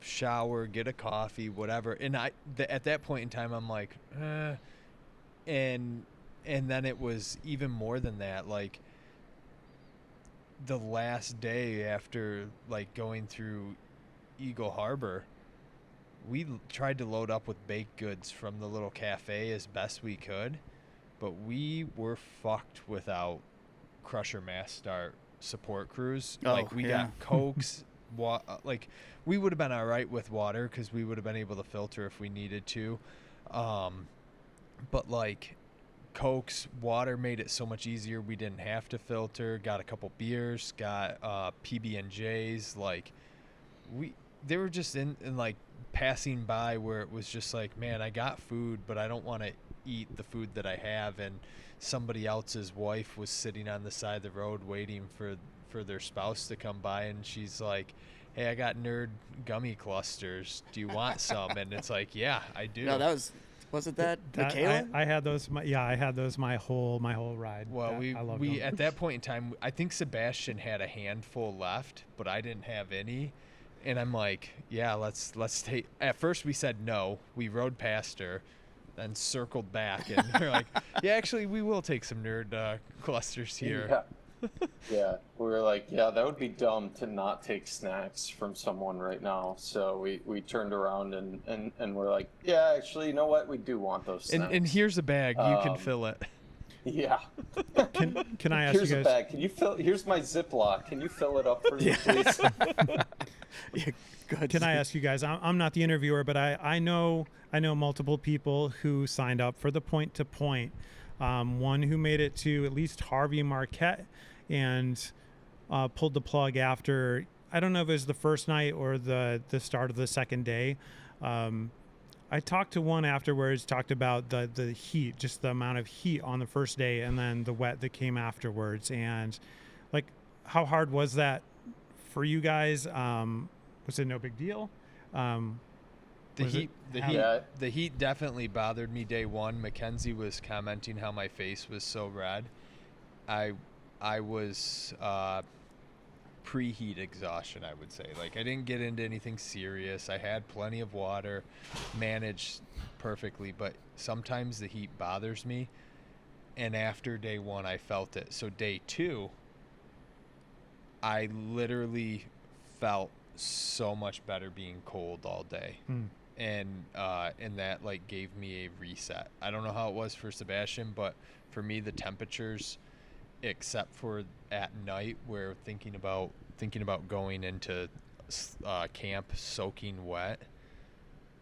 C: shower, get a coffee, whatever. And at that point in time, I'm like, and then it was even more than that. Like the last day after going through Eagle Harbor, we tried to load up with baked goods from the little cafe as best we could, but we were fucked without Crusher Mass Start support crews. We got Cokes. We would have been all right with water because we would have been able to filter if we needed to. But Cokes, water made it so much easier. We didn't have to filter. Got a couple beers. Got PB&Js. They were just in passing by where it was just man, I got food, but I don't want to eat the food that I have. And somebody else's wife was sitting on the side of the road waiting for their spouse to come by, and she's like, hey, I got nerd gummy clusters. Do you want some? And it's yeah, I do.
A: No, wasn't that Michaela?
B: I had those. I had those my whole ride.
C: Well, we at that point in time, I think Sebastian had a handful left, but I didn't have any. And I'm like, yeah, let's take. At first we said no. We rode past her, then circled back, and we're like, yeah, actually, we will take some nerd clusters here.
D: Yeah, we were like, yeah, that would be dumb to not take snacks from someone right now. So we turned around and we're like, yeah, actually, you know what? We do want those snacks.
C: And here's a bag. You can fill it.
D: Yeah.
B: Can I ask
D: here's
B: you guys?
D: A bag. Can you fill? Here's my Ziploc. Can you fill it up for me, please?
A: Yeah, good.
B: Can I ask you guys? I'm not the interviewer, but I know multiple people who signed up for the point to point. One who made it to at least Harvey Marquette and pulled the plug after. I don't know if it was the first night or the start of the second day. I talked to one afterwards, talked about the heat, just the amount of heat on the first day, and then the wet that came afterwards. And how hard was that for you guys? Was it no big deal?
C: The heat definitely bothered me day one. Mackenzie was commenting how my face was so red. I was preheat exhaustion, I would say. I didn't get into anything serious. I had plenty of water, managed perfectly, but sometimes the heat bothers me. And after day one, I felt it. So day two, I literally felt so much better being cold all day. And that gave me a reset. I don't know how it was for Sebastian, but for me, the temperatures except for at night, where thinking about going into camp soaking wet.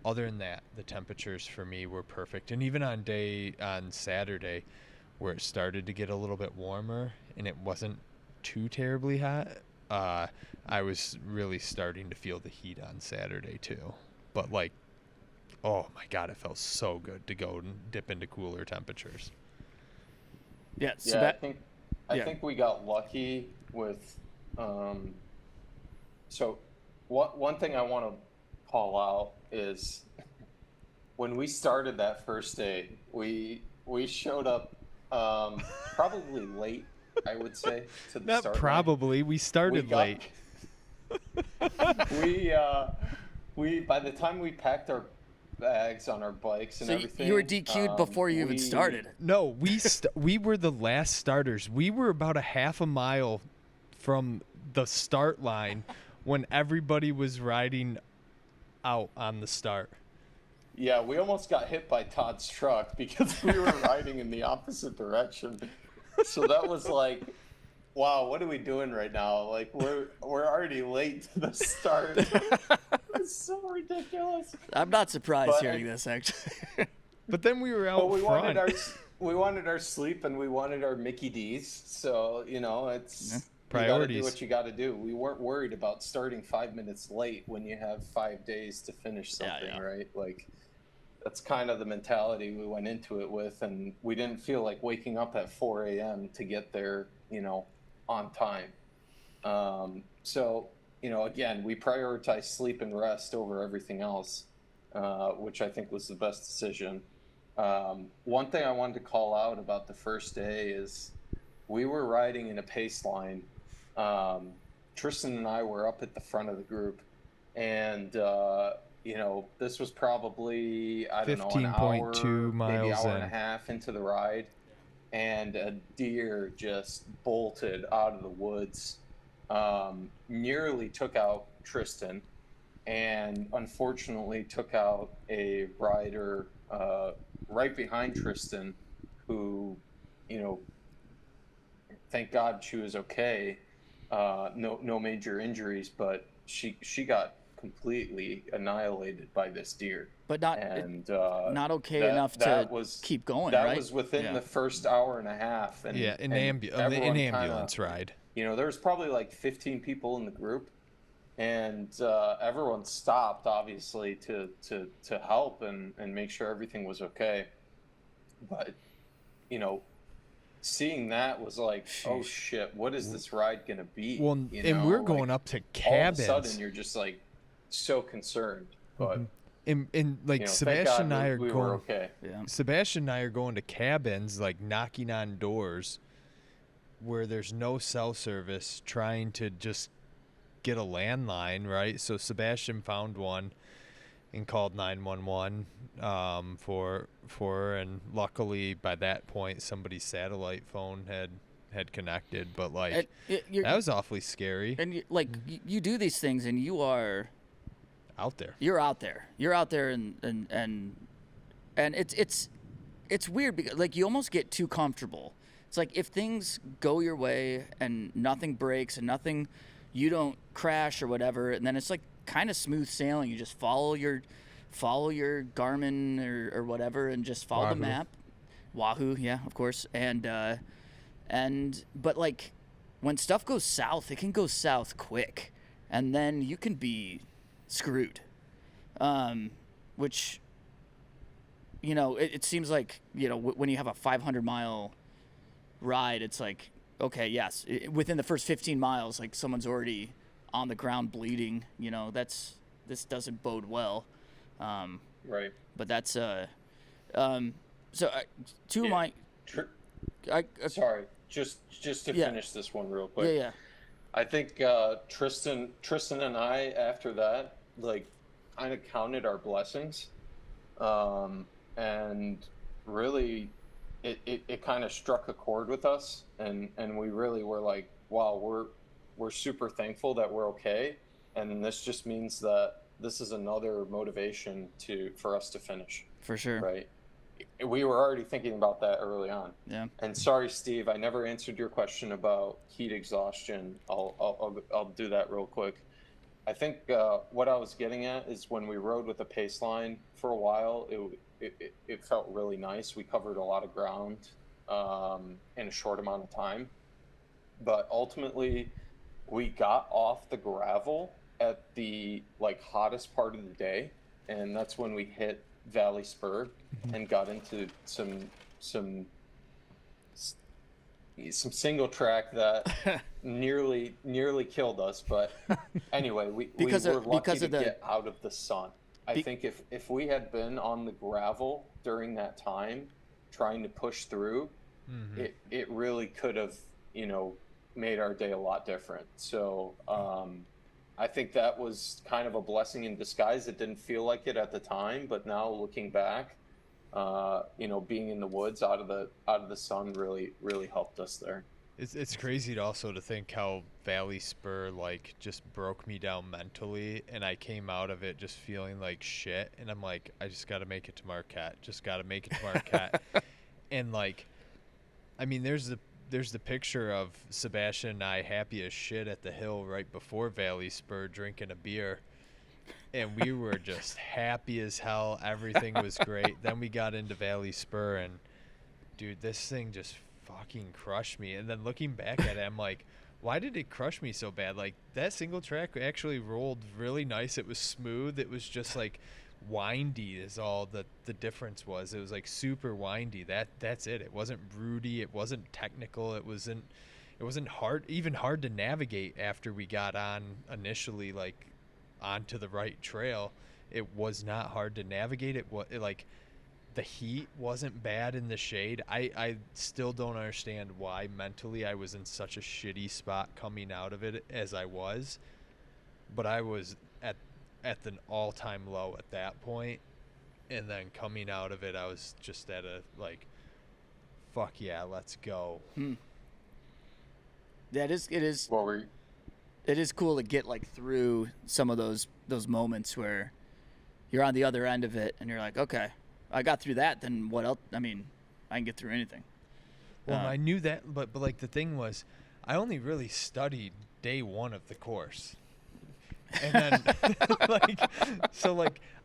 C: Other than that, the temperatures for me were perfect. And even on Saturday, where it started to get a little bit warmer and it wasn't too terribly hot, I was really starting to feel the heat on Saturday too. But like, oh my God, it felt so good to go and dip into cooler temperatures.
A: Yeah,
D: I think we got lucky with. So, one thing I want to call out is when we started that first day, we showed up probably late. I would say to the
C: Not
D: start.
C: probably. We started late.
D: We by the time we packed our bags on our bikes and everything.
A: You were DQ'd before you even started.
C: No, we were the last starters. We were about a half a mile from the start line when everybody was riding out on the start.
D: Yeah, we almost got hit by Todd's truck because we were riding in the opposite direction. So that was like, wow, what are we doing right now? Like we're already late to the start. It's so ridiculous.
A: I'm not surprised hearing this, actually.
C: But then we were out front.
D: We wanted our sleep and we wanted our Mickey D's. So, it's
C: priorities.
D: You gotta do what you gotta do. We weren't worried about starting 5 minutes late when you have 5 days to finish something, right? Like that's kind of the mentality we went into it with, and we didn't feel like waking up at 4 a.m. to get there, on time. So, again, we prioritized sleep and rest over everything else, which I think was the best decision. One thing I wanted to call out about the first day is we were riding in a pace line. Tristan and I were up at the front of the group, and this was probably, I don't know, an hour,
C: 15.2 miles
D: maybe hour and a half into the ride, and a deer just bolted out of the woods, nearly took out Tristan, and unfortunately took out a rider right behind Tristan, who, thank God she was okay. No major injuries, but she got completely annihilated by this deer.
A: But not okay enough to keep going,
D: right?
A: That
D: was within the first hour and a half. And,
C: an ambulance ride.
D: There was probably like 15 people in the group, and everyone stopped, obviously, to help and make sure everything was okay. But, seeing that was like, oh shit, what is this ride gonna be?
C: Well, and we're going up to cabins.
D: All of a sudden, you're just like so concerned. But
C: and Sebastian and I are
D: we
C: going.
D: Were okay.
A: Yeah.
C: Sebastian and I are going to cabins, like knocking on doors where there's no cell service, trying to just get a landline, right? So Sebastian found one and called 911 for her, and luckily by that point somebody's satellite phone had connected, but like that was awfully scary.
A: And you do these things and you are
C: out there.
A: You're out there and it's weird because like you almost get too comfortable. It's like if things go your way and nothing breaks and you don't crash or whatever, and then it's like kind of smooth sailing. You just follow your Garmin or whatever and just follow the map. Wahoo, yeah, of course. But like when stuff goes south, it can go south quick, and then you can be screwed. Which it seems like when you have a 500-mile ride, it's like, okay, yes, within the first 15 miles, like someone's already on the ground bleeding. This doesn't bode well.
D: Right.
A: But that's sorry, just to
D: finish this one real quick.
A: Yeah.
D: I think Tristan and I, after that, like kind of counted our blessings, and really it kind of struck a chord with us, and we really were like, wow, we're super thankful that we're okay, and this just means that this is another motivation for us to finish.
A: For sure.
D: Right. we were already thinking about that early on.
A: Yeah.
D: And sorry, Steve, I never answered your question about heat exhaustion. I'll do that real quick. I think what I was getting at is when we rode with the pace line for a while, it felt really nice. We covered a lot of ground in a short amount of time. But ultimately, we got off the gravel at the hottest part of the day, and that's when we hit Valley Spur and got into some single track that nearly killed us. But anyway, we were lucky to get out of the sun. I think if we had been on the gravel during that time trying to push through, it really could have, made our day a lot different. So I think that was kind of a blessing in disguise. It didn't feel like it at the time, but now looking back, being in the woods out of the sun really helped us there.
C: It's crazy also to think how Valley Spur just broke me down mentally, and I came out of it just feeling like shit, and I'm like, I just got to make it to Marquette, and I mean, there's the picture of Sebastian and I happy as shit at the hill right before Valley Spur drinking a beer, and we were just happy as hell. Everything was great. Then we got into Valley Spur, and dude, this thing just fucking crushed me. And then looking back at it, I'm like, why did it crush me so bad? That single track actually rolled really nice. It was smooth. It was just windy is all the difference was. It was super windy. That's it. It wasn't broody. It wasn't technical. It wasn't hard to navigate after we got on initially onto the right trail. It was not hard to navigate. The heat wasn't bad in the shade. I still don't understand why mentally I was in such a shitty spot coming out of it as I was, but I was at an all-time low at that point, and then coming out of it I was just at a fuck yeah, let's go.
A: It is cool to get through some of those moments where you're on the other end of it and you're like, okay, I got through that, then what else? I mean, I can get through anything.
C: Well, I knew that, but the thing was, I only really studied day one of the course. And then,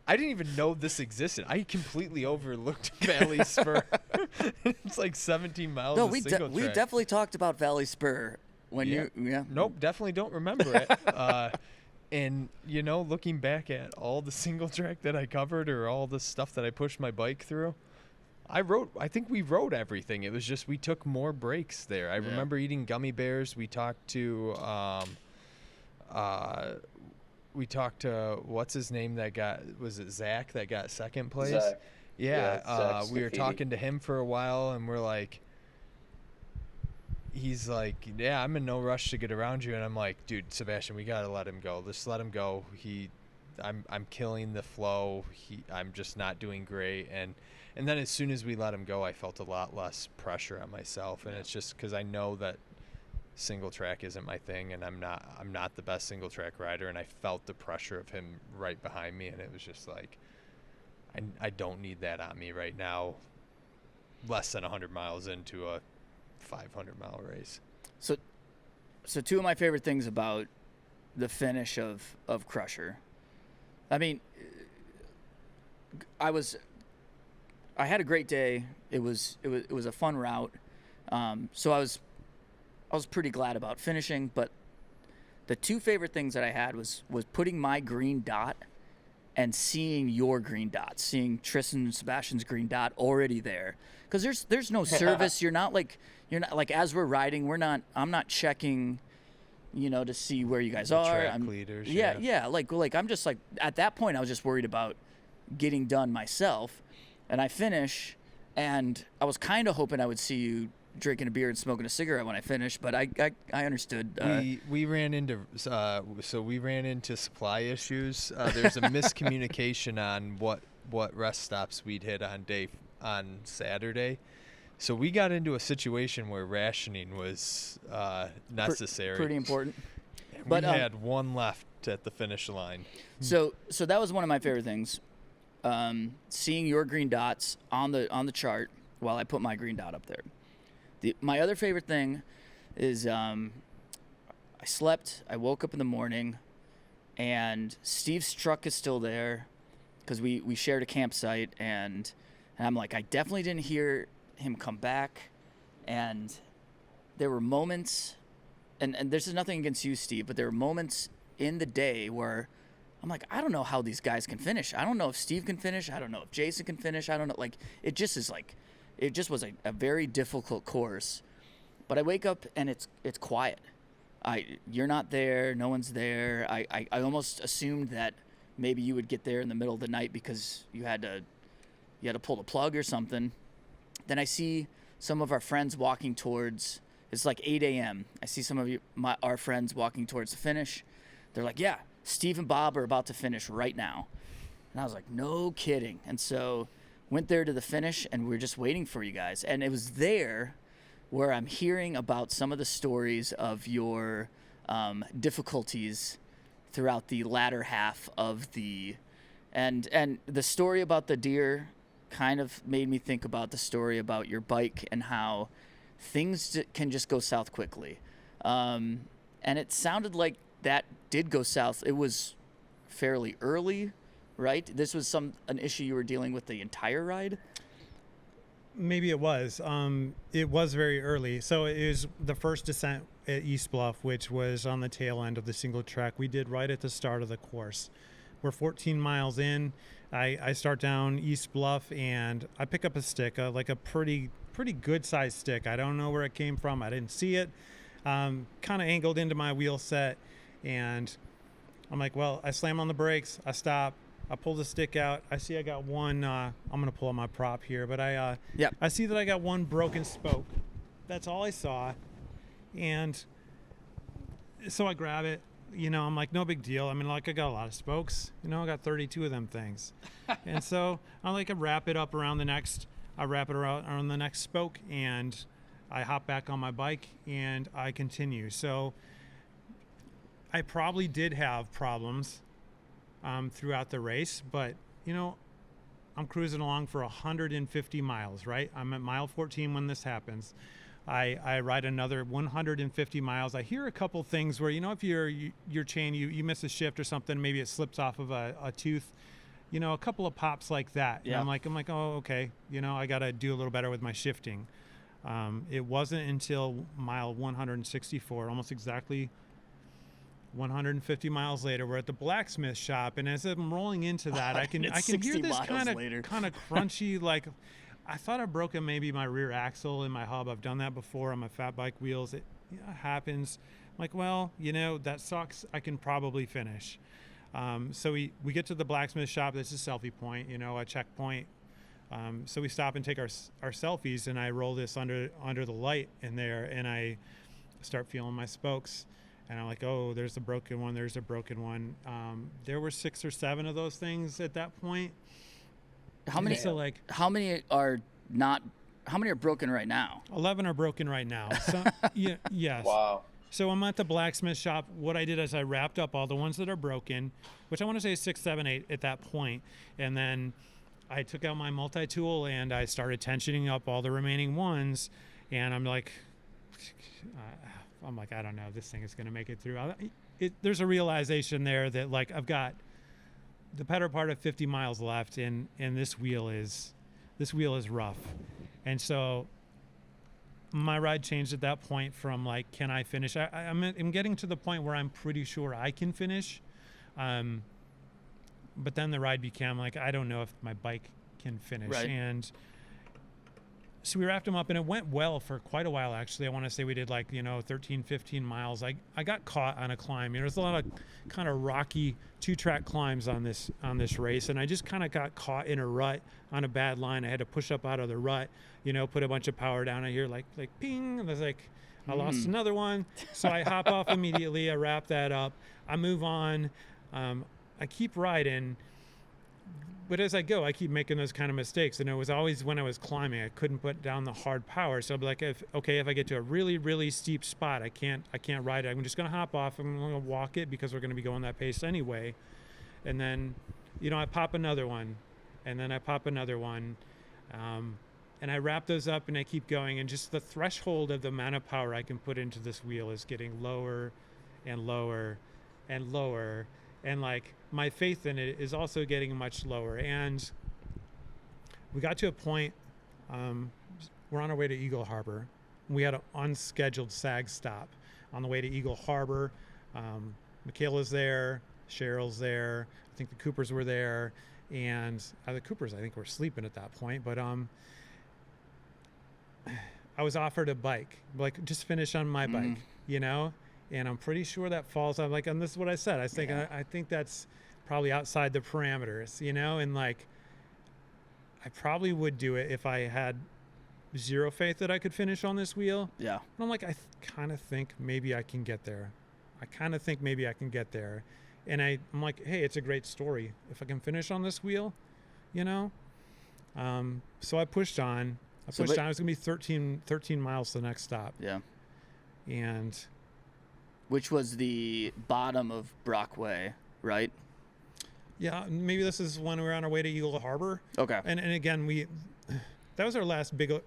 C: I didn't even know this existed. I completely overlooked Valley Spur. It's 17 miles of single track.
A: We definitely talked about Valley Spur when
C: Nope, definitely don't remember it. And, looking back at all the single track that I covered or all the stuff that I pushed my bike through, I think we rode everything. It was just we took more breaks there. I remember eating gummy bears. We talked to what's his name was it Zach that got second place?
D: Zach.
C: Yeah, we were talking to him for a while, and we're he's yeah, I'm in no rush to get around you, and I'm like, dude, Sebastian, we gotta let him go. Just let him go. I'm killing the flow. I'm just not doing great, and then as soon as we let him go, I felt a lot less pressure on myself, and it's just because I know that single track isn't my thing, and I'm not the best single track rider, and I felt the pressure of him right behind me, and it was just I don't need that on me right now, less than 100 miles into a 500-mile race.
A: So two of my favorite things about the finish of Crusher, I mean, I had a great day. It was a fun route. So I was pretty glad about finishing, but the two favorite things that I had was putting my green dot and seeing your green dot, seeing Tristan and Sebastian's green dot already there. Because there's no service. You're not as we're riding, I'm not checking, to see where you guys are.
C: Track leaders.
A: Yeah. I'm just at that point I was just worried about getting done myself, and I finish, and I was kind of hoping I would see you drinking a beer and smoking a cigarette when I finished, but I understood.
C: We ran into supply issues. There's a miscommunication on what rest stops we'd hit on Saturday. So we got into a situation where rationing was necessary.
A: Pretty important.
C: We had one left at the finish line.
A: So that was one of my favorite things. seeing your green dots on the chart while I put my green dot up there. My other favorite thing is I slept. I woke up in the morning, and Steve's truck is still there because we shared a campsite, and I'm like, I definitely didn't hear him come back. And there were moments, and this is nothing against you, Steve, but there were moments in the day where I'm like, I don't know how these guys can finish. I don't know if Steve can finish. I don't know if Jason can finish. I don't know. Like, it just was a very difficult course. But I wake up and it's quiet. You're not there. No one's there. I almost assumed that maybe you would get there in the middle of the night because you had to pull the plug or something. Then I see some of our friends walking towards. It's like 8 a.m. I see some of our friends walking towards the finish. They're like, yeah, Steve and Bob are about to finish right now. And I was like, no kidding. And so went there to the finish, and we were just waiting for you guys. And it was there where I'm hearing about some of the stories of your difficulties throughout the latter half of and the story about the deer kind of made me think about the story about your bike and how things can just go south quickly. And it sounded like that did go south. It was fairly early, right? This was an issue you were dealing with the entire ride?
B: Maybe it was. It was very early. So it was the first descent at East Bluff, which was on the tail end of the single track. We did right at the start of the course. We're 14 miles in. I start down East Bluff, and I pick up a stick, like a pretty good sized stick. I don't know where it came from. I didn't see it. Kind of angled into my wheel set, and I'm like, well, I slam on the brakes. I stop. I pull the stick out. I see I got one. I'm going to pull out my prop here, but I see that I got one broken spoke. That's all I saw. And so I grab it. I'm like, no big deal. I mean, like, I got a lot of spokes. I got 32 of them things. And so I wrap it up around the next. I wrap it around the next spoke, and I hop back on my bike, and I continue. So I probably did have problems throughout the race, but I'm cruising along for 150 miles, right? I'm at mile 14 when this happens. I ride another 150 miles. I hear a couple things where, if your chain, you miss a shift or something, maybe it slips off of a tooth, a couple of pops like that. Yeah. And I'm like, oh, okay. I got to do a little better with my shifting. It wasn't until mile 164, almost exactly 150 miles later, we're at the blacksmith shop, and as I'm rolling into that, I can hear this kind of crunchy, like, I thought I broken maybe my rear axle in my hub. I've done that before on my fat bike wheels. It happens. I'm like, well, that sucks. I can probably finish. So we get to the blacksmith shop. This is selfie point, a checkpoint. So we stop and take our selfies, and I roll this under the light in there, and I start feeling my spokes. And I'm like, oh, there's a broken one. There's a broken one. There were 6 or 7 of those things at that point.
A: How many are broken right now?
B: 11 are broken right now. So, yes.
D: Wow.
B: So I'm at the blacksmith shop. What I did is I wrapped up all the ones that are broken, which I want to say is 6, 7, 8 at that point. And then I took out my multi-tool and I started tensioning up all the remaining ones. And I'm like, I don't know if this thing is going to make it through. There's a realization there that, like, I've got the better part of 50 miles left, and this wheel is rough. And so my ride changed at that point from, like, can I finish? I'm getting to the point where I'm pretty sure I can finish. But then the ride became like, I don't know if my bike can finish.
A: Right.
B: And so we wrapped them up, and it went well for quite a while, actually. I want to say we did 13, 15 miles. I got caught on a climb. There's a lot of kind of rocky 2-track climbs on this race, and I just kind of got caught in a rut on a bad line. I had to push up out of the rut, put a bunch of power down. I hear like ping, and I was like, I lost another one. So I hop off immediately. I wrap that up. I move on. I keep riding. But as I go, I keep making those kind of mistakes. And it was always when I was climbing, I couldn't put down the hard power. So I'd be like, if I get to a really, really steep spot, I can't ride it. I'm just going to hop off. I'm going to walk it because we're going to be going that pace anyway. And then, I pop another one. and then I pop another one. And I wrap those up and I keep going, and just the threshold of the amount of power I can put into this wheel is getting lower and lower and lower. And like my faith in it is also getting much lower. And we got to a point, we're on our way to Eagle Harbor. We had an unscheduled SAG stop on the way to Eagle Harbor. Michaela's there, Cheryl's there, I think the Coopers were there, and the Coopers I think were sleeping at that point, but I was offered a bike, like just finish on my bike, you know, and I'm pretty sure that falls. I'm like, and this is what I said. I think I think that's probably outside the parameters, you know, and like I probably would do it if I had zero faith that I could finish on this wheel.
A: Yeah.
B: And I'm like, I kind of think maybe I can get there. And I'm like, hey, it's a great story if I can finish on this wheel, you know. So I pushed on. It was going to be 13 miles to the next stop.
A: Yeah.
B: And
A: which was the bottom of Brockway, right?
B: Yeah, maybe this is when we were on our way to Eagle Harbor.
A: Okay.
B: And again, that was our last big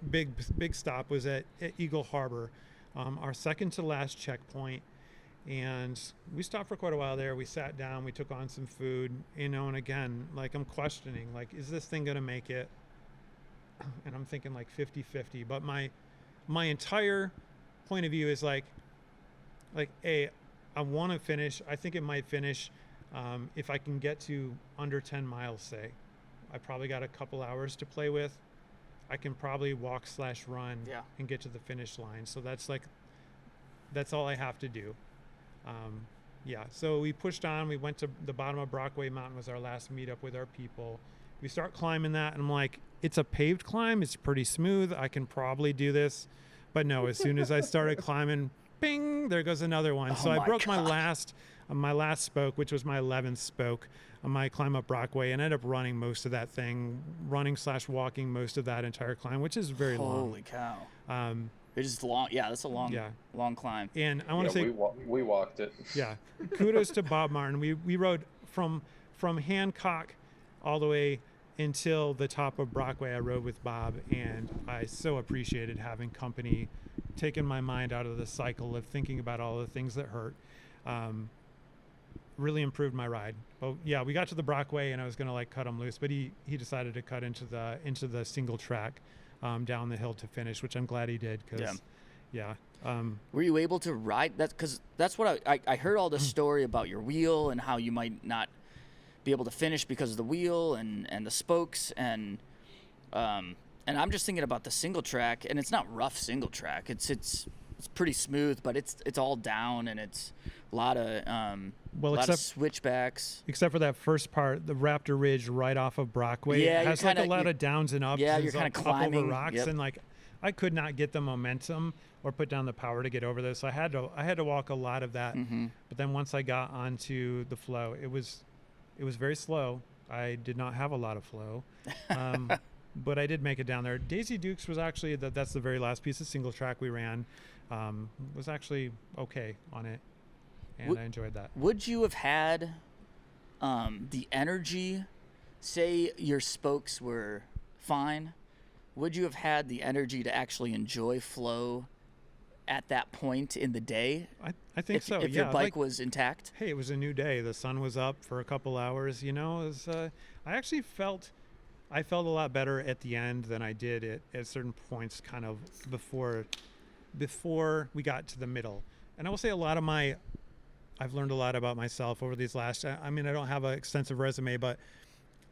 B: stop was at Eagle Harbor, our second to last checkpoint. And we stopped for quite a while there. We sat down, we took on some food, you know, and again, like I'm questioning, like, is this thing going to make it? And I'm thinking like 50-50, but my entire point of view is like, hey, I want to finish. I think it might finish if I can get to under 10 miles, say. I probably got a couple hours to play with. I can probably walk/run and get to the finish line. So that's all I have to do. So we pushed on. We went to the bottom of Brockway Mountain was our last meetup with our people. We start climbing that, and I'm like, it's a paved climb. It's pretty smooth. I can probably do this. But no, as soon as I started climbing, bing, there goes another one. So I broke my last spoke, which was my 11th spoke on my climb up Brockway, and ended up running most of that thing, running/walking most of that entire climb, which is very long.
A: Holy cow. It's just long. Yeah, that's a long climb.
B: And I want to say
D: we walked it.
B: Yeah, kudos to Bob Martin. We rode from Hancock all the way until the top of Brockway. I rode with Bob, and I so appreciated having company, taking my mind out of the cycle of thinking about all the things that hurt. Really improved my ride. But yeah, we got to the Brockway, and I was gonna like cut him loose, but he decided to cut into the single track down the hill to finish, which I'm glad he did. Were you able to ride that? Because that's what I heard all this story about your wheel and how you might not be able to finish because of the wheel and the spokes and I'm just thinking about the single track, and it's not rough single track. It's pretty smooth, but it's all down, and it's a lot of switchbacks. Except for that first part, the Raptor Ridge right off of Brockway. Yeah, it has like a lot of downs and ups. Yeah, you're kind of climbing over rocks, and like I could not get the momentum or put down the power to get over this. So I had to walk a lot of that. But then once I got onto the flow, it was very slow. I did not have a lot of flow. But I did make it down there. Daisy Dukes was actually that's the very last piece of single track we ran. Was actually okay on it, and I enjoyed that. Would you have had the energy? Say your spokes were fine. Would you have had the energy to actually enjoy flow at that point in the day? I think so. If your bike was intact. Hey, it was a new day. The sun was up for a couple hours. You know, it was, I actually felt a lot better at the end than I did at certain points, kind of before we got to the middle. And I will say I've learned a lot about myself over these last. I mean, I don't have an extensive resume, but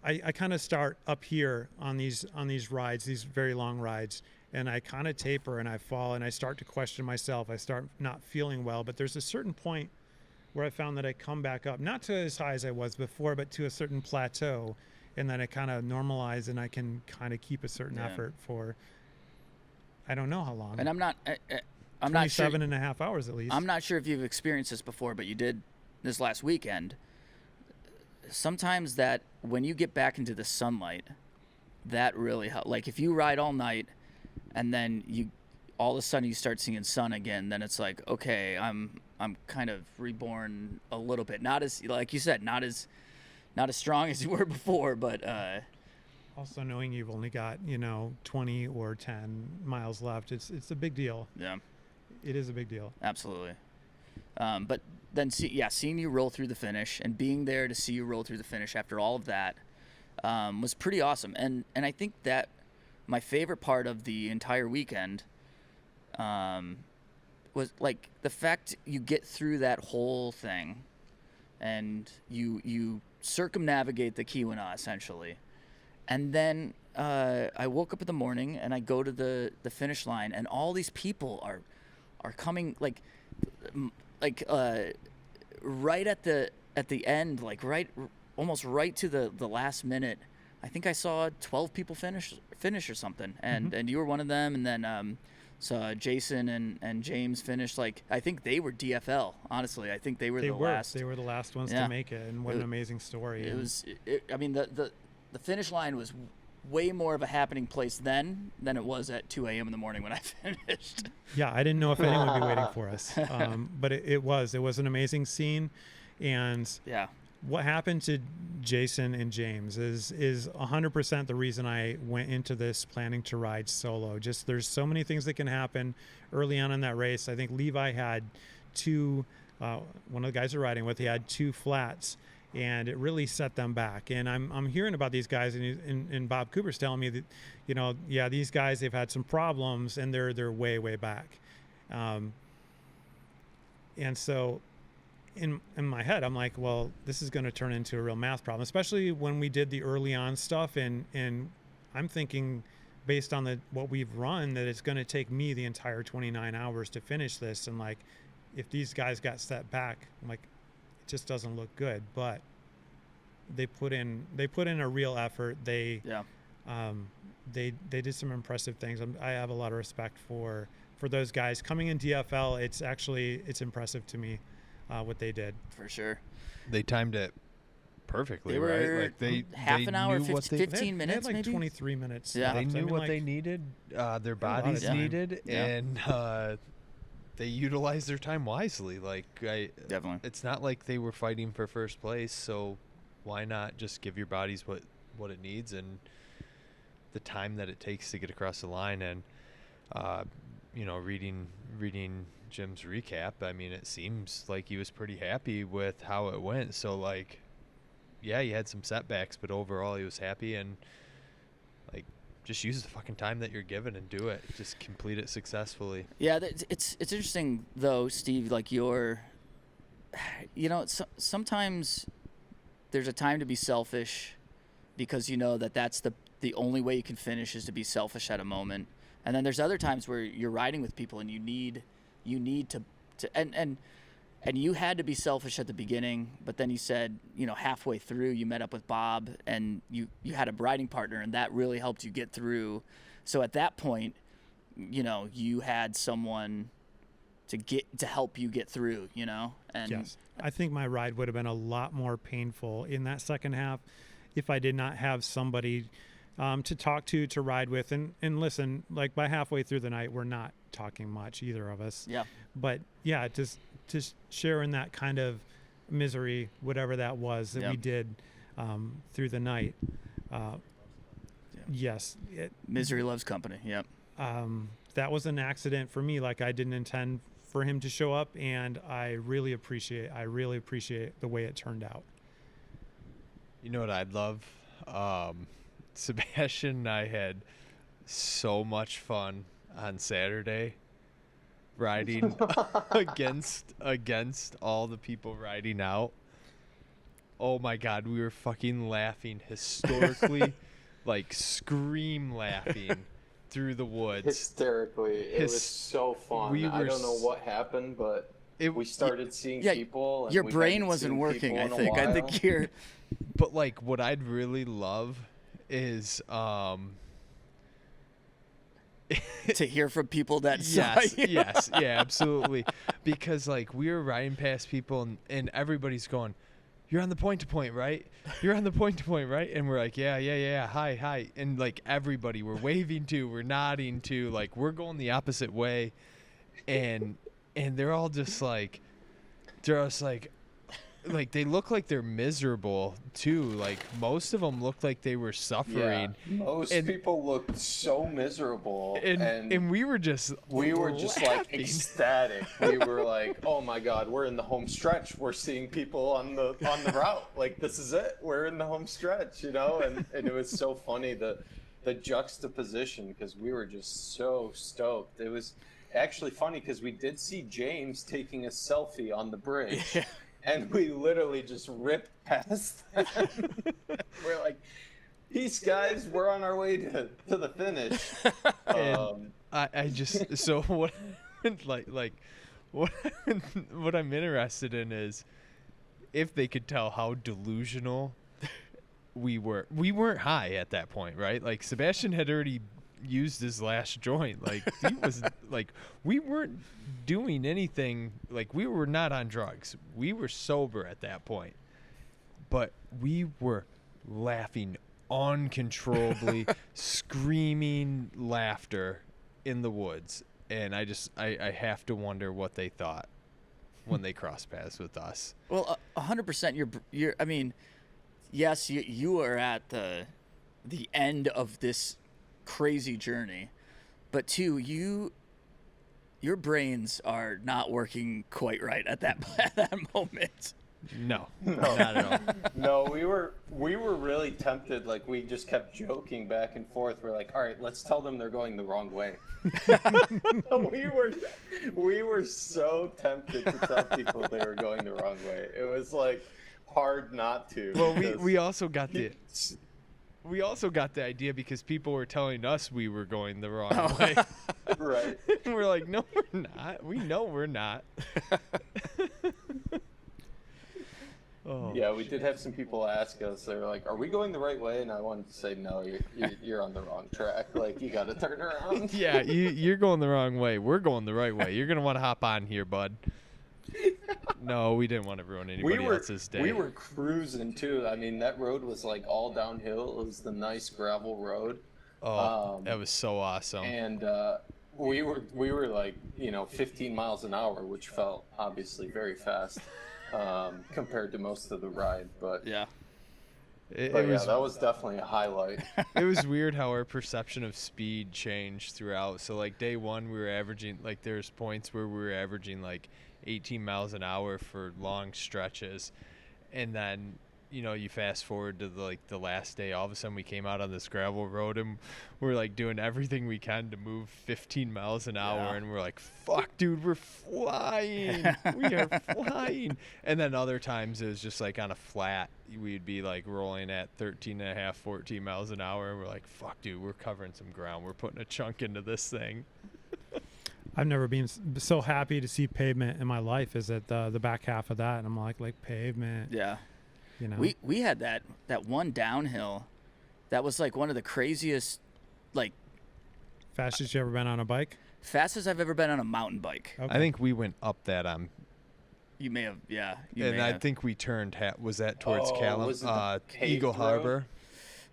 B: I kind of start up here on these rides, these very long rides, and I kind of taper and I fall and I start to question myself. I start not feeling well, but there's a certain point where I found that I come back up, not to as high as I was before, but to a certain plateau, and then I kind of normalize and I can kind of keep a certain effort for, I don't know how long. And I'm not sure. 7.5 hours at least. I'm not sure if you've experienced this before, but you did this last weekend. Sometimes that when you get back into the sunlight, that really helps. Like if you ride all night and then you all of a sudden you start seeing sun again, then it's like, okay, I'm kind of reborn a little bit. Not as, like you said, not as strong as you were before, but Also knowing you've only got 20 or 10 miles left, it's a big deal.
A: Yeah,
B: it is a big deal.
A: Absolutely. But then seeing you roll through the finish and being there to see you roll through the finish after all of that was pretty awesome. And I think that my favorite part of the entire weekend was like the fact you get through that whole thing and you circumnavigate the Keweenaw essentially. And then I woke up in the morning and I go to the finish line and all these people are coming like right at the end, like almost right to the last minute. I think I saw 12 people finish or something, and you were one of them. And then saw Jason and James finish. Like I think they were DFL. Honestly, I think they were the last.
B: They were the last ones to make it, and what an amazing story.
A: I mean, the finish line was way more of a happening place then than it was at 2 a.m. in the morning when I finished.
B: Yeah, I didn't know if anyone would be waiting for us, but it was an amazing scene, and what happened to Jason and James is 100% the reason I went into this planning to ride solo. Just there's so many things that can happen early on in that race. I think Levi had two, one of the guys we're riding with, he had 2 flats, and it really set them back. And I'm hearing about these guys, and Bob Cooper's telling me that, these guys, they've had some problems, and they're way back. And so in my head, I'm like, well, this is going to turn into a real math problem, especially when we did the early on stuff. And I'm thinking, based on what we've run, that it's going to take me the entire 29 hours to finish this. And like, if these guys got set back, I'm like, it just doesn't look good. But they put in a real effort. They did some impressive things. I have a lot of respect for those guys coming in DFL. It's impressive to me what they did.
A: For sure.
C: They timed it perfectly,
A: they were
C: right? Like they
A: half an hour, 15 minutes,
B: they had like
A: maybe
B: 23 minutes.
A: Yeah,
C: they knew what they needed. Their bodies needed, and they utilized their time wisely. Like
A: definitely,
C: it's not like they were fighting for first place, so why not just give your bodies what it needs and the time that it takes to get across the line? And reading Jim's recap, I mean, it seems like he was pretty happy with how it went. So like, yeah, he had some setbacks, but overall he was happy, and like, just use the fucking time that you're given and do it. Just complete it successfully. Yeah,
A: it's interesting though, Steve. Like sometimes there's a time to be selfish, because you know that's the only way you can finish is to be selfish at a moment. And then there's other times where you're riding with people and you need to and you had to be selfish at the beginning, but then you said, halfway through you met up with Bob and you had a riding partner, and that really helped you get through. So at that point, you had someone to help you get through, and
B: yes, I think my ride would have been a lot more painful in that second half if I did not have somebody to talk to ride with, and listen. Like by halfway through the night, we're not talking much, either of us.
A: Yeah.
B: But yeah, just sharing that kind of misery, whatever that was that we did through the night. Yes.
A: Misery loves company. Yep.
B: That was an accident for me. Like I didn't intend for him to show up, and I really appreciate the way it turned out.
C: You know what I'd love? Sebastian and I had so much fun on Saturday riding against all the people riding out. Oh my God, we were fucking laughing historically, like scream laughing through the woods.
D: Hysterically. It was so fun. I don't know what happened, but we started seeing people. And
A: your brain wasn't working, I think. I think you're...
C: But like what I'd really love is
A: to hear from people that
C: yes, absolutely, because like we were riding past people and everybody's going, "You're on the point to point, right? You're on the point to point, right?" And we're like, yeah, hi, and like everybody we're waving to, we're nodding to, like we're going the opposite way, and they're all just like like they look like they're miserable too. Like most of them looked like they were suffering.
D: Yeah, most people looked so miserable,
C: and we were just
D: like ecstatic. We were like, oh my god, we're in the home stretch. We're seeing people on the route. Like, this is it. We're in the home stretch, you know. And it was so funny the juxtaposition, because we were just so stoked. It was actually funny because we did see James taking a selfie on the bridge, and we literally just ripped past them. We're like, peace, guys, we're on our way to the finish.
C: I just, so what, what I'm interested in is if they could tell how delusional we weren't high at that point, right? Like Sebastian had already used his last joint. Like he was like, we weren't doing anything. Like we were not on drugs. We were sober at that point, but we were laughing uncontrollably, screaming laughter in the woods. And I have to wonder what they thought when they crossed paths with us.
A: Well, 100%. You're. I mean, yes, you are at the end of this crazy journey, but two, your brains are not working quite right at that moment.
C: No, not at all.
D: No, we were really tempted. Like, we just kept joking back and forth. We're like, all right, let's tell them they're going the wrong way. we were so tempted to tell people they were going the wrong way. It was like hard not to.
C: Well, we also got the idea because people were telling us we were going the wrong way.
D: Right.
C: We're like, no, we're not. We know we're not. Oh,
D: yeah, we did have some people ask us. They were like, "Are we going the right way?" And I wanted to say, "No, you're on the wrong track. Like, you got to turn around."
C: Yeah, you're going the wrong way. We're going the right way. You're gonna want to hop on here, bud. No, we didn't want to ruin anybody else's day.
D: We were cruising too. I mean, that road was like all downhill. It was the nice gravel road.
C: Oh, that was so awesome.
D: And we were like, 15 miles an hour, which felt obviously very fast. Compared to most of the ride, but
A: yeah,
C: that
D: was definitely a highlight.
C: It was weird how our perception of speed changed throughout. So like day one, we were averaging, like there's points where we were averaging like 18 miles an hour for long stretches, and then you fast forward to the last day, all of a sudden we came out on this gravel road and we're like doing everything we can to move 15 miles an hour, and we're like, fuck, dude, we're flying. We are flying. And then other times it was just like on a flat, we'd be like rolling at 13 and a half, 14 miles an hour, and we're like, fuck, dude, we're covering some ground. We're putting a chunk into this thing.
B: I've never been so happy to see pavement in my life as at the back half of that, and I'm like pavement.
A: Yeah. We had that one downhill that was like one of the craziest, like,
B: fastest you ever been on a bike?
A: Fastest I've ever been on a mountain bike.
C: Okay. I think we went up that on.
A: You may have, yeah.
C: Think we turned. Was that towards Eagle Harbor?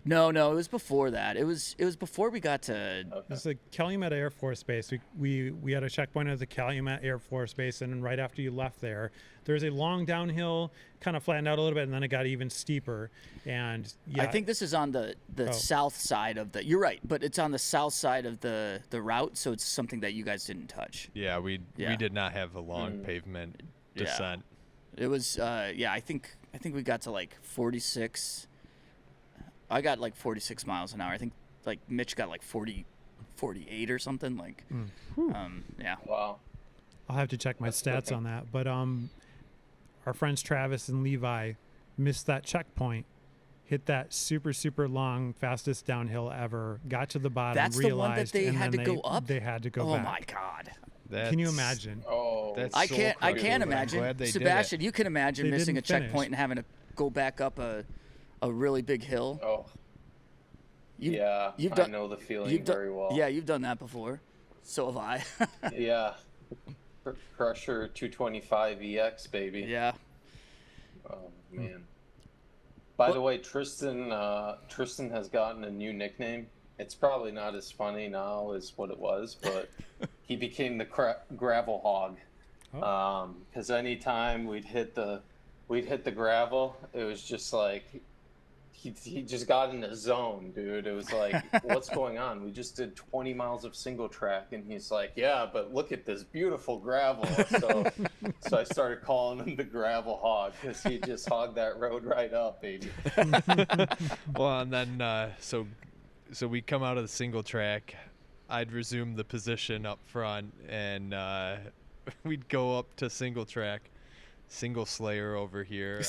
A: No, it was before that. It was before we got to.
B: Okay. It was the Calumet Air Force Base. We had a checkpoint at the Calumet Air Force Base, and then right after you left there was a long downhill, kind of flattened out a little bit, and then it got even steeper. And yeah,
A: I think this is on the south side of the. You're right, but it's on the south side of the route, so it's something that you guys didn't touch.
C: Yeah, we did not have a long pavement descent.
A: It was I think we got to like 46. I got like 46 miles an hour. I think like Mitch got like 48 or something. Like, yeah.
D: Wow.
B: I'll have to check my stats on that. But our friends Travis and Levi missed that checkpoint, hit that super, super long, fastest downhill ever, got to the bottom,
A: That's
B: realized,
A: the one that they had to go up?
B: They had to go back.
A: Oh, my God.
B: Can you imagine?
D: Oh,
A: I can't imagine. Sebastian, you can imagine missing a checkpoint and having to go back up a really big hill.
D: Oh. I know the feeling very well.
A: Yeah, you've done that before. So have I.
D: Yeah. Crusher 225 EX, baby.
A: Yeah.
D: Oh, man. By the way, Tristan has gotten a new nickname. It's probably not as funny now as what it was, but he became the gravel hog. Because anytime we'd hit the we'd hit the gravel. It was just like he just got in a zone, dude. It was like, what's going on? We just did 20 miles of single track, and he's like, yeah, but look at this beautiful gravel. So I started calling him the gravel hog because he just hogged that road right up, baby.
C: Well, and then so we come out of the single track. I'd resume the position up front, and we'd go up to single track. Single Slayer over here.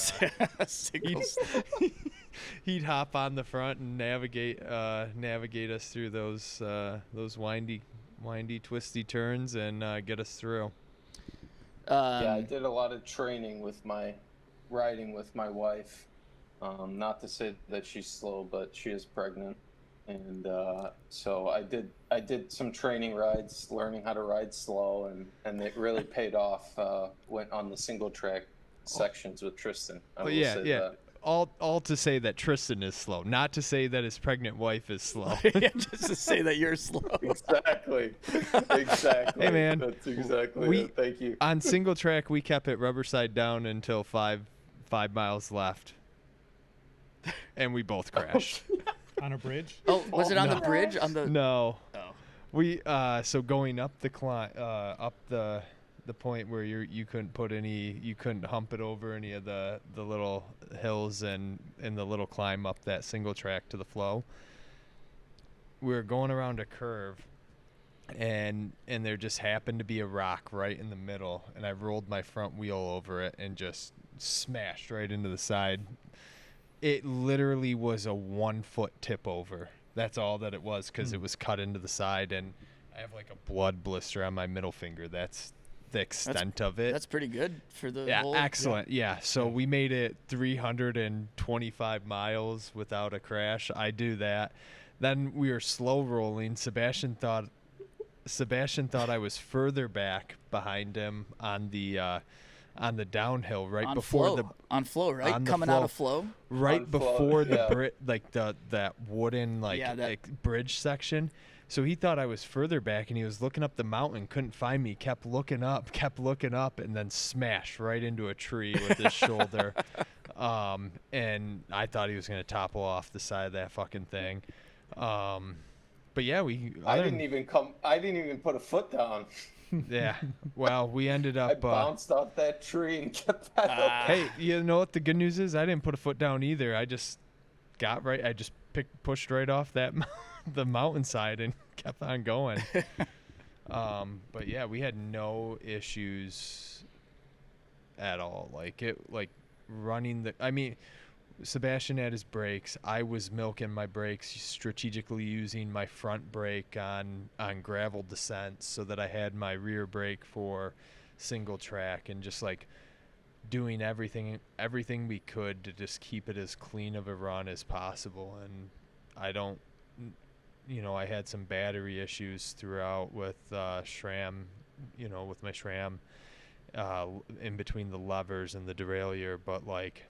C: He'd hop on the front and navigate us through those windy, twisty turns and get us through.
D: Yeah, I did a lot of training with my riding with my wife. Not to say that she's slow, but she is pregnant, and so I did some training rides, learning how to ride slow, and it really paid off. Went on the single track sections with Tristan. I will say that.
C: All to say that Tristan is slow, not to say that his pregnant wife is slow.
A: Yeah, just to say that you're slow.
D: Exactly.
C: Hey, man.
D: That's exactly it. Thank you.
C: On single track, we kept it rubber side down until 5 miles left, and we both crashed.
B: On a bridge?
A: Oh, was it on the bridge? On the
C: No.
A: Oh.
C: We so going up the climb, up the point where you couldn't hump it over any of the little hills and the little climb up that single track to the flow. We were going around a curve, and there just happened to be a rock right in the middle, and I rolled my front wheel over it and just smashed right into the side. It literally was a 1 foot tip over. That's all that it was, because it was cut into the side, and I have like a blood blister on my middle finger. That's the extent of it.
A: That's pretty good for the whole.
C: Excellent. Yeah. So we made it 325 miles without a crash. I do that. Then we were slow rolling. Sebastian thought I was further back behind him on the downhill right
A: on
C: before
A: flow.
C: the
A: on flow, right?
C: on the
A: Coming
C: flow.
A: out of flow.
C: Right
D: On flow,
C: before
D: yeah.
C: that wooden bridge section. So he thought I was further back, and he was looking up the mountain, couldn't find me, kept looking up, and then smashed right into a tree with his shoulder. And I thought he was going to topple off the side of that fucking thing. But yeah,
D: I didn't even put a foot down.
C: Yeah. Well, we ended up.
D: I bounced off that tree and kept back up.
C: Hey, you know what the good news is? I didn't put a foot down either. I just got right. I just pushed right off that the mountainside and kept on going. But yeah, we had no issues at all. Like running I mean, Sebastian had his brakes. I was milking my brakes, strategically using my front brake on gravel descents so that I had my rear brake for single track, and just like doing everything we could to just keep it as clean of a run as possible. And I had some battery issues throughout with SRAM, with my SRAM in between the levers and the derailleur, but like.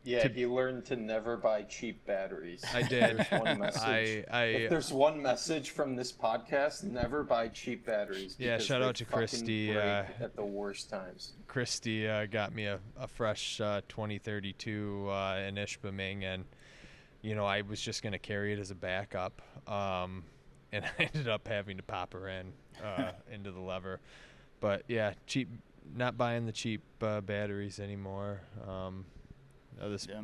D: Yeah, he learned to never buy cheap batteries.
C: I did.
D: There's one message. If there's one message from this podcast, never buy cheap batteries.
C: Yeah, shout out to Christy.
D: At the worst times.
C: Christy got me a fresh 2032 in Ishpeming, and I was just gonna carry it as a backup, and I ended up having to pop her into the lever. But yeah, not buying the cheap batteries anymore.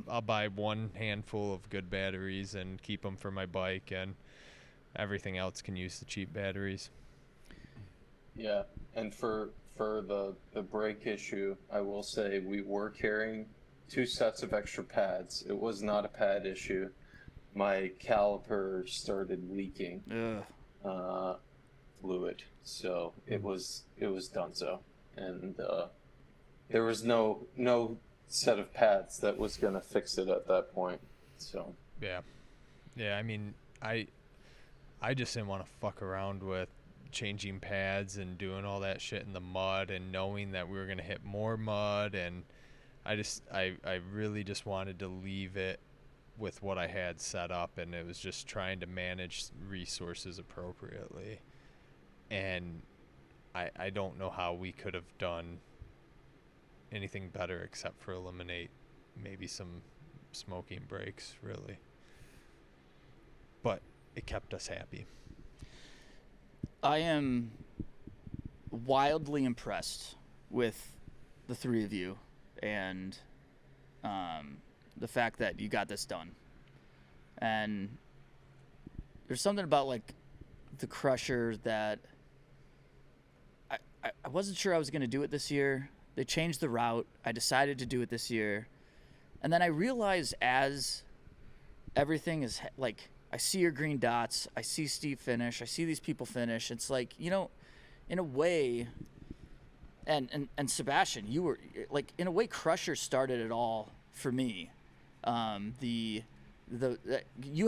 C: I'll buy one handful of good batteries and keep them for my bike, and everything else can use the cheap batteries.
D: Yeah, and for the brake issue, I will say we were carrying 2 sets of extra pads. It was not a pad issue. My caliper started leaking fluid, so it was donezo, and there was no set of pads that was gonna fix it at that point. So
C: yeah. I mean, I just didn't want to fuck around with changing pads and doing all that shit in the mud, and knowing that we were gonna hit more mud, and I really just wanted to leave it with what I had set up, and it was just trying to manage resources appropriately. And I don't know how we could have done anything better except for eliminate maybe some smoking breaks, really. But it kept us happy.
A: I am wildly impressed with the three of you and the fact that you got this done. And there's something about like the Crusher that I wasn't sure I was going to do it this year. They changed the route. I decided to do it this year. And then I realized as everything is like, I see your green dots. I see Steve finish. I see these people finish. It's like, you know, in a way, and Sebastian, you were like, in a way, Crusher started it all for me. You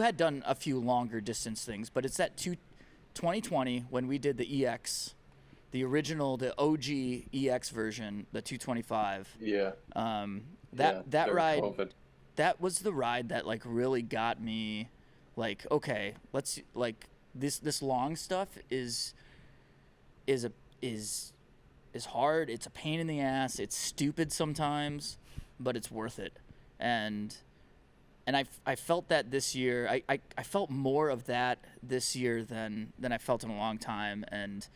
A: had done a few longer distance things, but it's that 2020 when we did the EX, the original, the OG EX version, the 225.
D: Yeah.
A: That ride,
D: COVID.
A: that was the ride that like really got me, like, okay, let's like this long stuff is hard. It's a pain in the ass. It's stupid sometimes, but it's worth it. And I felt that this year. I felt more of that this year than I felt in a long time. And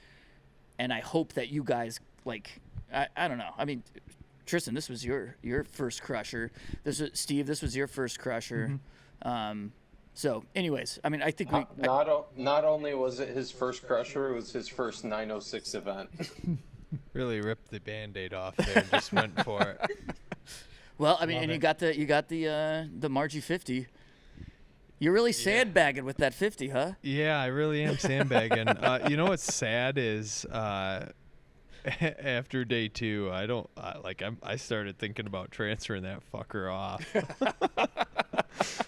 A: I hope that you guys, like, I don't know. I mean, Tristan, this was your first Crusher. Steve, this was your first Crusher. Mm-hmm. So anyways, I mean, I think
D: not only was it his first Crusher, it was his first 906 event.
C: Really ripped the Band-Aid off there and just went for it.
A: Well, I mean, and you got the Marji 50. You're really sandbagging with that 50, huh?
C: Yeah, I really am sandbagging. You know what's sad is after day 2, I started thinking about transferring that fucker off.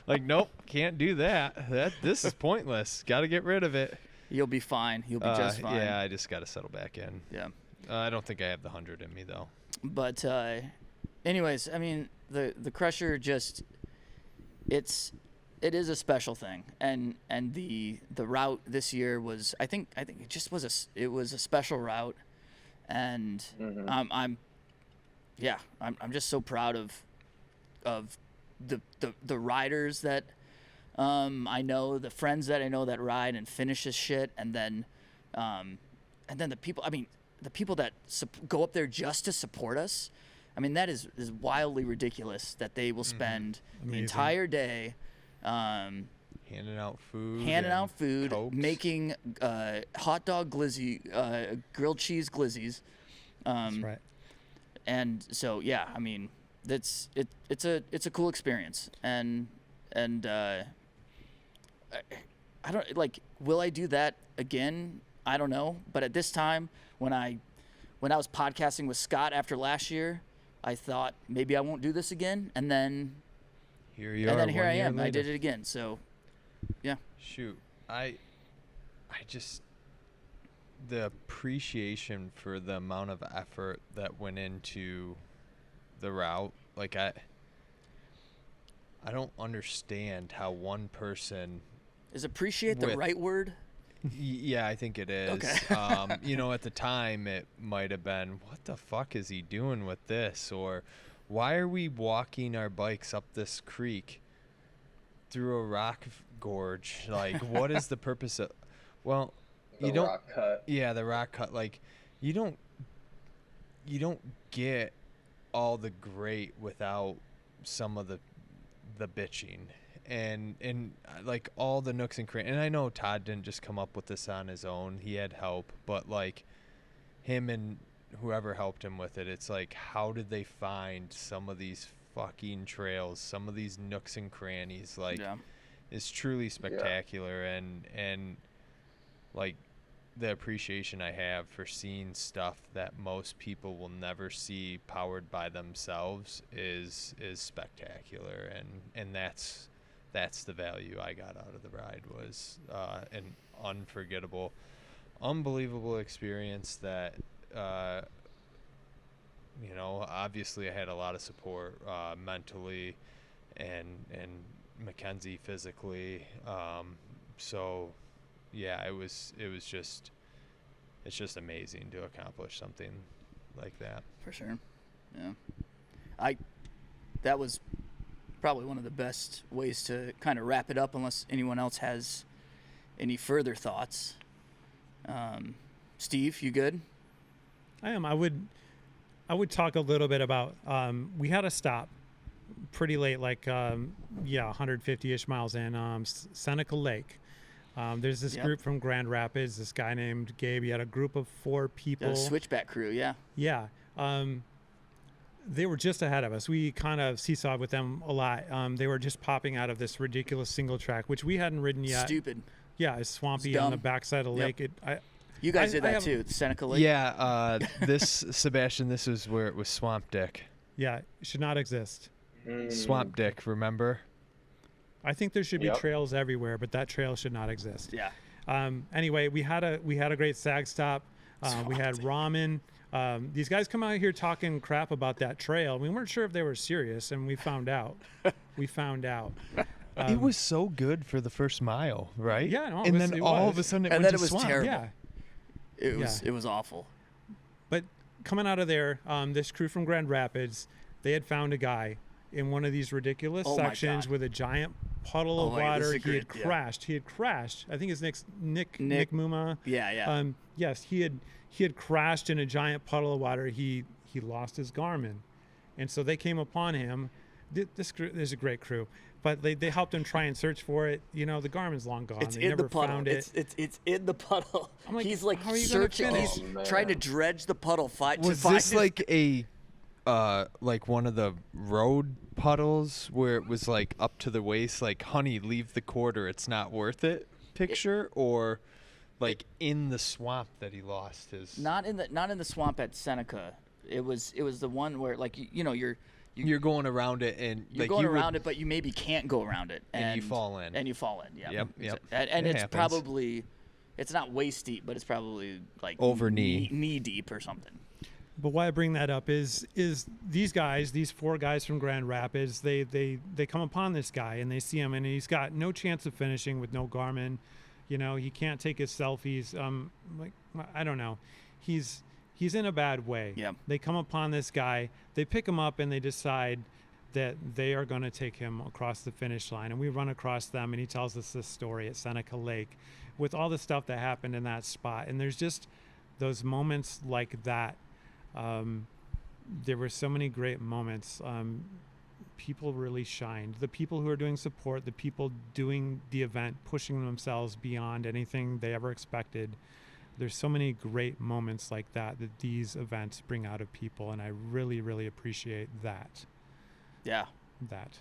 C: Like, nope, can't do that. This is pointless. Got to get rid of it.
A: You'll be fine. You'll be just fine.
C: Yeah, I just got to settle back in.
A: Yeah.
C: I don't think I have the 100 in me though.
A: But anyways, I mean, the Crusher just it is a special thing, and the route this year was I think it just was a special route, and mm-hmm. I'm just so proud of the riders that I know, the friends that I know that ride and finish this shit, and then the people. I mean, the people that go up there just to support us. I mean, that is wildly ridiculous that they will spend the entire day
C: handing out food, Cokes.
A: Making hot dog glizzy, grilled cheese glizzies.
B: That's right.
A: And so, yeah, I mean, it's a cool experience, and I don't like. Will I do that again? I don't know. But at this time, when I was podcasting with Scott after last year, I thought maybe I won't do this again, and then
C: here
A: I am. I did it again. So, yeah.
C: Shoot, I just the appreciation for the amount of effort that went into the route. Like I don't understand how one person
A: is appreciate the right word.
C: Yeah, I think it is.
A: Okay.
C: You know, at the time, it might have been, what the fuck is he doing with this? Or why are we walking our bikes up this creek through a rock gorge? Like, what is the purpose of... Well,
D: the rock cut.
C: Yeah, the rock cut. Like, you don't get all the great without some of the bitching. And like all the nooks and crannies, and I know Todd didn't just come up with this on his own. He had help, but like him and whoever helped him with it, it's like, how did they find some of these fucking trails, some of these nooks and crannies? Like, it's truly spectacular. And like the appreciation I have for seeing stuff that most people will never see powered by themselves is spectacular, and that's the value I got out of the ride. Was an unbelievable experience that, you know, obviously I had a lot of support mentally and Mackenzie physically. So yeah, it's just amazing to accomplish something like that.
A: For sure. Yeah. That was probably one of the best ways to kind of wrap it up, unless anyone else has any further thoughts. Steve, you good?
B: I am. I would talk a little bit about, we had a stop pretty late, like 150-ish miles in Seneca Lake. There's this group from Grand Rapids, this guy named Gabe. He had a group of 4 people.
A: The switchback crew, yeah.
B: Yeah. They were just ahead of us. We kind of seesawed with them a lot. They were just popping out of this ridiculous single track, which we hadn't ridden yet.
A: Stupid.
B: Yeah, it's swampy
A: It's
B: on the backside of the lake.
A: You guys did that too, Seneca Lake?
C: Yeah, Sebastian, this was where it was Swamp Dick.
B: Yeah, it should not exist.
C: Swamp Dick, remember?
B: I think there should be trails everywhere, but that trail should not exist.
A: Yeah.
B: Anyway, we had a great sag stop. We had ramen. These guys come out here talking crap about that trail. We weren't sure if they were serious, and we found out.
C: It was so good for the first mile, right?
B: Yeah, no,
C: and then all of a sudden it went to swamp.
A: Terrible.
B: Yeah.
A: It was awful.
B: But coming out of there, this crew from Grand Rapids, they had found a guy in one of these ridiculous sections with a giant puddle of water. He had crashed. He had crashed. I think his name's Nick Muma.
A: Yeah.
B: Yes, he had crashed in a giant puddle of water. He lost his Garmin, and so they came upon him. This is a great crew, but they helped him try and search for it. You know, the Garmin's long gone.
A: It's
B: they
A: in
B: never
A: the puddle.
B: found it.
A: It's in the puddle.
B: I'm like,
A: he's like
B: how are you
A: searching.
B: gonna
A: He's
B: finish?
A: trying to dredge the puddle.
C: Was this like a like one of the road puddles where it was like up to the waist, like "Honey, leave the quarter, it's not worth it" picture, or like in the swamp that he lost his?
A: Not in the swamp at Seneca. It was the one where like you're
C: going around it and
A: you're
C: like
A: going around it, but you maybe can't go around it,
C: and you fall in.
A: Yeah.
C: Yep.
A: And
C: It
A: it's
C: happens.
A: probably, it's not waist deep, but it's probably like
C: over knee
A: deep or something.
B: But why I bring that up is these guys, these 4 guys from Grand Rapids, they come upon this guy and they see him and he's got no chance of finishing with no Garmin. You know, he can't take his selfies. Like, I don't know. He's in a bad way.
A: Yeah.
B: They come upon this guy, they pick him up and they decide that they are going to take him across the finish line. And we run across them and he tells us this story at Seneca Lake with all the stuff that happened in that spot. And there's just those moments like that. There were so many great moments. People really shined. The people who are doing support, the people doing the event, pushing themselves beyond anything they ever expected. There's so many great moments like that these events bring out of people, and I really, really appreciate that.
A: Yeah.
B: That.